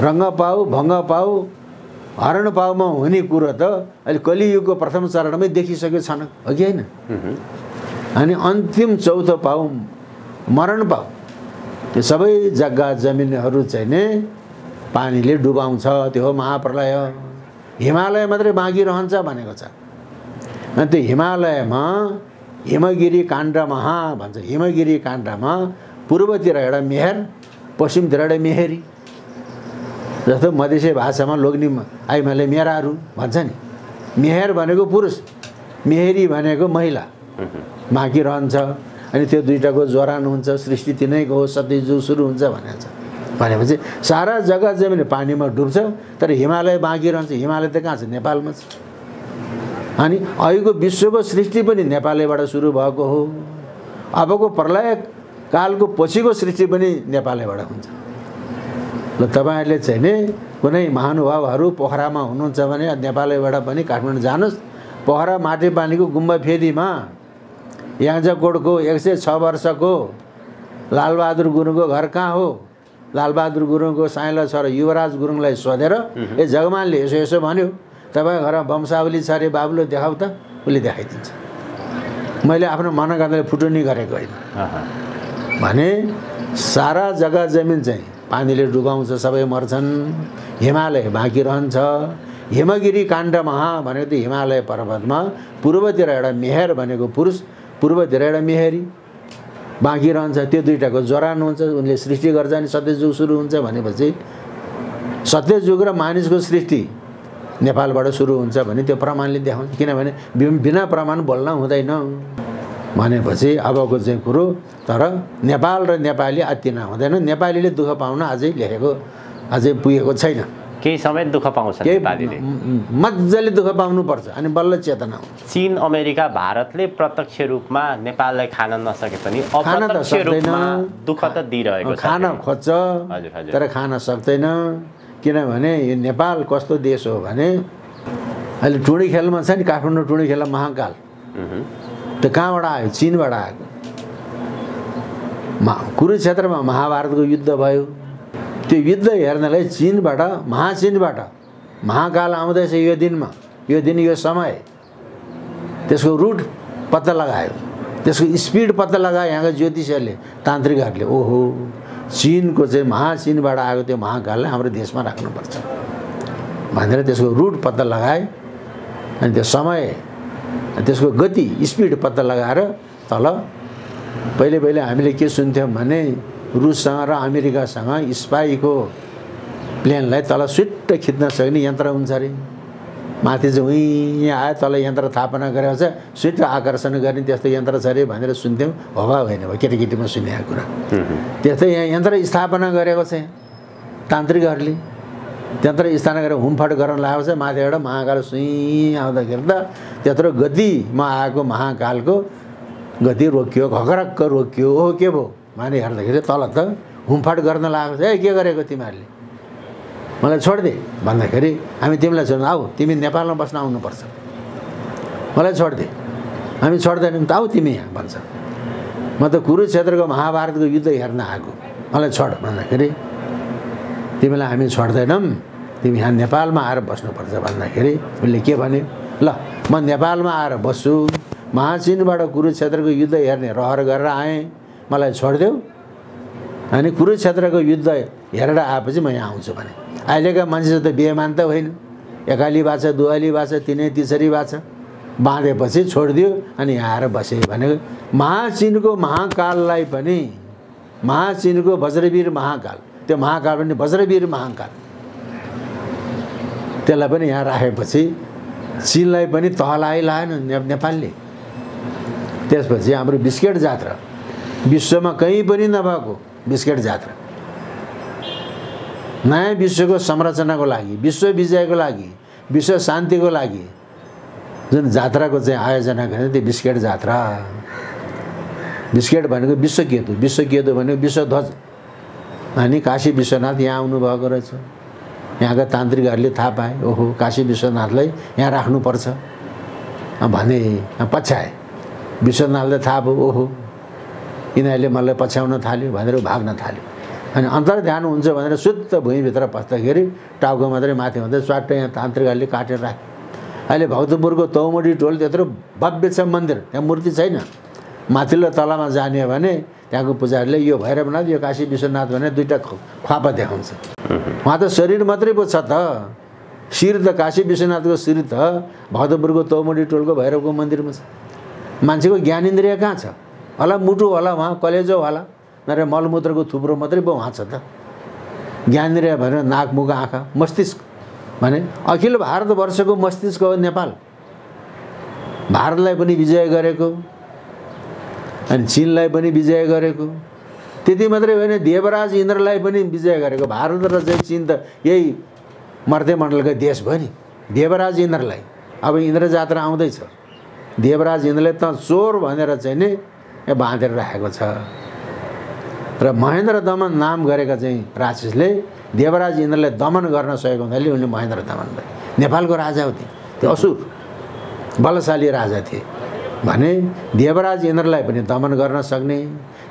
रङ्ग पाउ, भङ्ग पाउ, हरण पाउमा हुने कुरो त अहिले कलियुगको प्रथम चरणमै देखिसकेको छैन, हो कि होइन? अनि अन्तिम चौथो पाउ मरण पाउ। त्यो सबै जग्गा जमिनहरू चाहिँ नि पानीले डुबाउँछ, त्यो हो महाप्रलय। हिमालय मात्रै बाँकी रहन्छ भनेको छ। अनि त्यो हिमालयमा हिमगिरी काण्डमा भन्छ, हिमगिरी काण्डमा पूर्वतिर एउटा मेहर, पश्चिमतिर एउटा मेहेरी। जस्तो मधेसी भाषामा लोग्नी आइमाले मेराहरू भन्छ नि। मेहर भनेको पुरुष, मेहेरी भनेको महिला बाँकी रहन्छ। अनि त्यो दुईटाको जोरान हुन्छ, सृष्टि तिनैको हो, सत्ययुग सुरु हुन्छ भनेको छ। भनेपछि सारा जग्गा जमिन पानीमा डुब्छ, तर हिमालय बाँकी रहन्छ। हिमालय त कहाँ छ? नेपालमा छ। अनि अहिलेको विश्वको सृष्टि पनि नेपालैबाट सुरु भएको हो। अबको प्रलय कालको पछिको सृष्टि पनि नेपालैबाट हुन्छ। ल तपाईँहरूले चाहिँ नि कुनै महानुभावहरू पोखरामा हुनुहुन्छ भने नेपालैबाट पनि काठमाडौँ जानुहोस्। पोखरा माटी पानीको गुम्बा फेदीमा याङ्जाकोटको 106 वर्षको लालबहादुर गुरुङको घर कहाँ हो? लालबहादुर गुरुङको साइला छोरा युवराज गुरुङलाई सोधेर ए जगमानले यसो यसो भन्यो, तपाईँ घरमा वंशावली छ अरे बाबुले देखाउ त, उसले देखाइदिन्छ। मैले आफ्नो मनगढाले फुटुनी गरेको होइन भने सारा जग्गा जमिन चाहिँ पानीले डुबाउँछ, सबै मर्छन्, हिमालय बाँकी रहन्छ। हिमगिरी काण्डमा भनेको त्यो हिमालय पर्वतमा पूर्वतिर एउटा मेहर भनेको पुरुष, पूर्वतिर एउटा मेहेरी बाँकी रहन्छ। त्यो दुईटाको जोरान हुन्छ, उनले सृष्टि गर्छ। अनि सत्ययुग सुरु हुन्छ भनेपछि सत्ययुग र मानिसको सृष्टि नेपालबाट सुरु हुन्छ भने त्यो प्रमाणले देखाउँछ। किनभने बिना प्रमाण बोल्न हुँदैन भनेपछि अबको चाहिँ कुरो। तर नेपाल र नेपाली अति नहुँदैन। नेपालीले दुःख पाउन अझै लेखेको, अझै पुगेको छैन। केही समय दुःख पाउँछन् नेपालीले, मजाले दुःख पाउनुपर्छ अनि बल्ल चेतना हुन्छ। चीन अमेरिका भारतले प्रत्यक्ष रूपमा नेपाललाई खान नसके पनि अप्रत्यक्ष रूपमा दुःख त दिइरहेको छ। खान खोज्छ तर खान सक्दैन, किनभने यो नेपाल कस्तो देश हो भने अहिले टुँडी खेलमा छ नि, काठमाडौँ टुँडी खेल महाकाल, त्यो कहाँबाट आयो? चीनबाट आएको। कुरुक्षेत्रमा महाभारतको युद्ध भयो, त्यो युद्ध हेर्नलाई चीनबाट महाचीनबाट महाकाल आउँदैछ यो दिनमा, यो दिन यो समय, त्यसको रुट पत्ता लगायो, त्यसको स्पिड पत्ता लगायो यहाँको ज्योतिषहरूले तान्त्रिकहरूले। ओहो चीनको चाहिँ महाचीनबाट आएको त्यो महाकाललाई हाम्रो देशमा राख्नुपर्छ भनेर त्यसको रुट पत्ता लगाए अनि त्यो समय त्यसको गति स्पिड पत्ता लगाएर तल पहिले पहिले हामीले के सुन्थ्यौँ भने रुससँग र अमेरिकासँग स्पाईको प्लेनलाई तल सुट्ट खिच्न सक्ने यन्त्र हुन्छ अरे, माथि चाहिँ उहीँ आयो तल यन्त्र स्थापना गरेको छ, सुट्ट आकर्षण गर्ने त्यस्तो यन्त्र छ अरे भनेर सुन्थ्यौँ। हवा होइन भयो केटाकेटीमा सुनेको कुरा। त्यस्तै यहाँ यन्त्र स्थापना गरेको छ तान्त्रिकहरूले, यन्त्र स्थापना गरेर हुमफाट गर्न लागेको छ। माथिबाट महाकाल सुई आउँदाखेरि त त्यत्रो गतिमा आएको महाकालको गति रोकियो, घकरक्क रोकियो। ओहो के भयो भने हेर्दाखेरि तल त हुमफाट गर्न लागेको छ। ए के गरेको तिमीहरूले, मलाई छोडिदे भन्दाखेरि हामी तिमीलाई छोड्नु, आऊ तिमी नेपालमा बस्न आउनुपर्छ, मलाई छोडिदे, हामी छोड्दैनौँ त, आऊ तिमी यहाँ भन्छ। म त कुरुक्षेत्रको महाभारतको युद्ध हेर्न आएको, मलाई छोड भन्दाखेरि तिमीलाई हामी छोड्दैनौँ, तिमी यहाँ नेपालमा आएर बस्नुपर्छ भन्दाखेरि उसले के भन्यो, ल म नेपालमा आएर बस्छु, महाचीनबाट कुरुक्षेत्रको युद्ध हेर्ने रहर गरेर आएँ, मलाई छोडिदेऊ, अनि कुरुक्षेत्रको युद्ध हेरेर आएपछि म यहाँ आउँछु भने। अहिलेका मान्छे त बेमान त होइन, एकाली भएको छ, दुवाली भएको छ, तिनै तिसरी भएको छ, बाँधेपछि छोडिदियो अनि यहाँ आएर बसे भनेको। महाचीनको महाकाललाई पनि, महाचीनको वज्रवीर महाकाल, त्यो महाकाल पनि वज्रवीर महाकाल, त्यसलाई पनि यहाँ राखेपछि चीनलाई पनि तहलाई लाएन नेपालले। त्यसपछि हाम्रो बिस्केट जात्रा, विश्वमा कहीँ पनि नभएको बिस्केट जात्रा, नयाँ विश्वको संरचनाको लागि, विश्व विजयको लागि, विश्व शान्तिको लागि जुन जात्राको चाहिँ आयोजना गर्ने त्यो बिस्केट जात्रा। बिस्केट भनेको विश्वकेतु, विश्वकेतु भनेको विश्वध्वज। अनि काशी विश्वनाथ यहाँ आउनुभएको रहेछ, यहाँका तान्त्रिकहरूले थाहा पाए, ओहो काशी विश्वनाथलाई यहाँ राख्नुपर्छ भने पछ्याए। विश्वनाथलाई थाहा भयो, ओहो यिनीहरूले मलाई पछ्याउन थाल्यो भनेर भाग्न थाल्यो। अनि अन्तर ध्यान हुन्छ भनेर शुद्ध भुइँभित्र पस्दाखेरि टाउको मात्रै माथि हुँदै स्वाट्टै यहाँ तान्त्रिकहरूले काटेर राखे। अहिले भक्तपुरको तौमडी टोल त्यत्रो भव्य छ मन्दिर, त्यहाँ मूर्ति छैन। माथिल्लो तलामा जाने हो भने त्यहाँको पुजारीले यो भैरवनाथ यो काशी विश्वनाथ भनेर दुईवटा ख्वापा देखाउँछ। उहाँ त शरीर मात्रै पो छ त, शिर त काशी विश्वनाथको शिर त भक्तपुरको तौमडी टोलको भैरवको मन्दिरमा छ। मान्छेको ज्ञानेन्द्रिय कहाँ छ होला? मुटु होला, उहाँ कलेजो होला, नरे मलमूत्रको थुप्रो मात्रै पो उहाँ छ त। ज्ञानेन्द्रिय भनेर नाक मुख आँखा मस्तिष्क भने अखिल भारतवर्षको मस्तिष्क हो नेपाल। भारतलाई पनि विजय गरेको अनि चीनलाई पनि विजय गरेको, त्यति मात्रै होइन देवराज इन्द्रलाई पनि विजय गरेको। भारत र चाहिँ चीन त यही मर्त्यमण्डलकै देश भयो नि। देवराज इन्द्रलाई अब इन्द्र जात्रा आउँदैछ, देवराज इन्द्रले त चोर भनेर चाहिँ नि बाँधेर राखेको छ। र महेन्द्र दमन नाम गरेका चाहिँ राक्षसले देवराज इन्द्रलाई दमन गर्न सकेको हुनाले उनले महेन्द्र दमन भए। नेपालको राजा हो त्यो असुर बलशाली राजा थिए भने देवराज इन्द्रलाई पनि दमन गर्न सक्ने,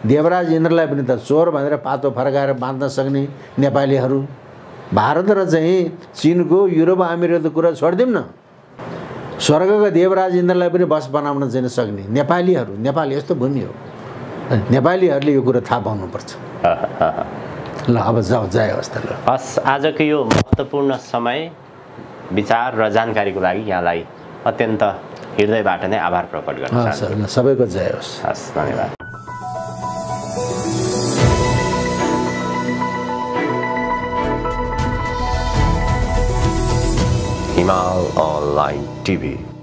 देवराज इन्द्रलाई पनि त चोर भनेर पातो फर्काएर बाँध्न सक्ने नेपालीहरू। भारत र चाहिँ चीनको युरोप अमेरिकाको कुरा छोडिदिउँ न, स्वर्गका देवराज इन्द्रलाई पनि बस बनाउन चाहिँ सक्ने नेपालीहरू। नेपाल यस्तो भूमि हो, नेपालीहरूले यो कुरा थाहा पाउनुपर्छ। ल अब जाऊ, जय होस् त। ल हस्, आजको यो महत्त्वपूर्ण समय विचार र जानकारीको लागि यहाँलाई अत्यन्त हृदयबाट नै आभार प्रकट गर्न चाहन्छु। सबैको जय होस्। हस्, धन्यवाद। हिमाल अनलाइन टिभी।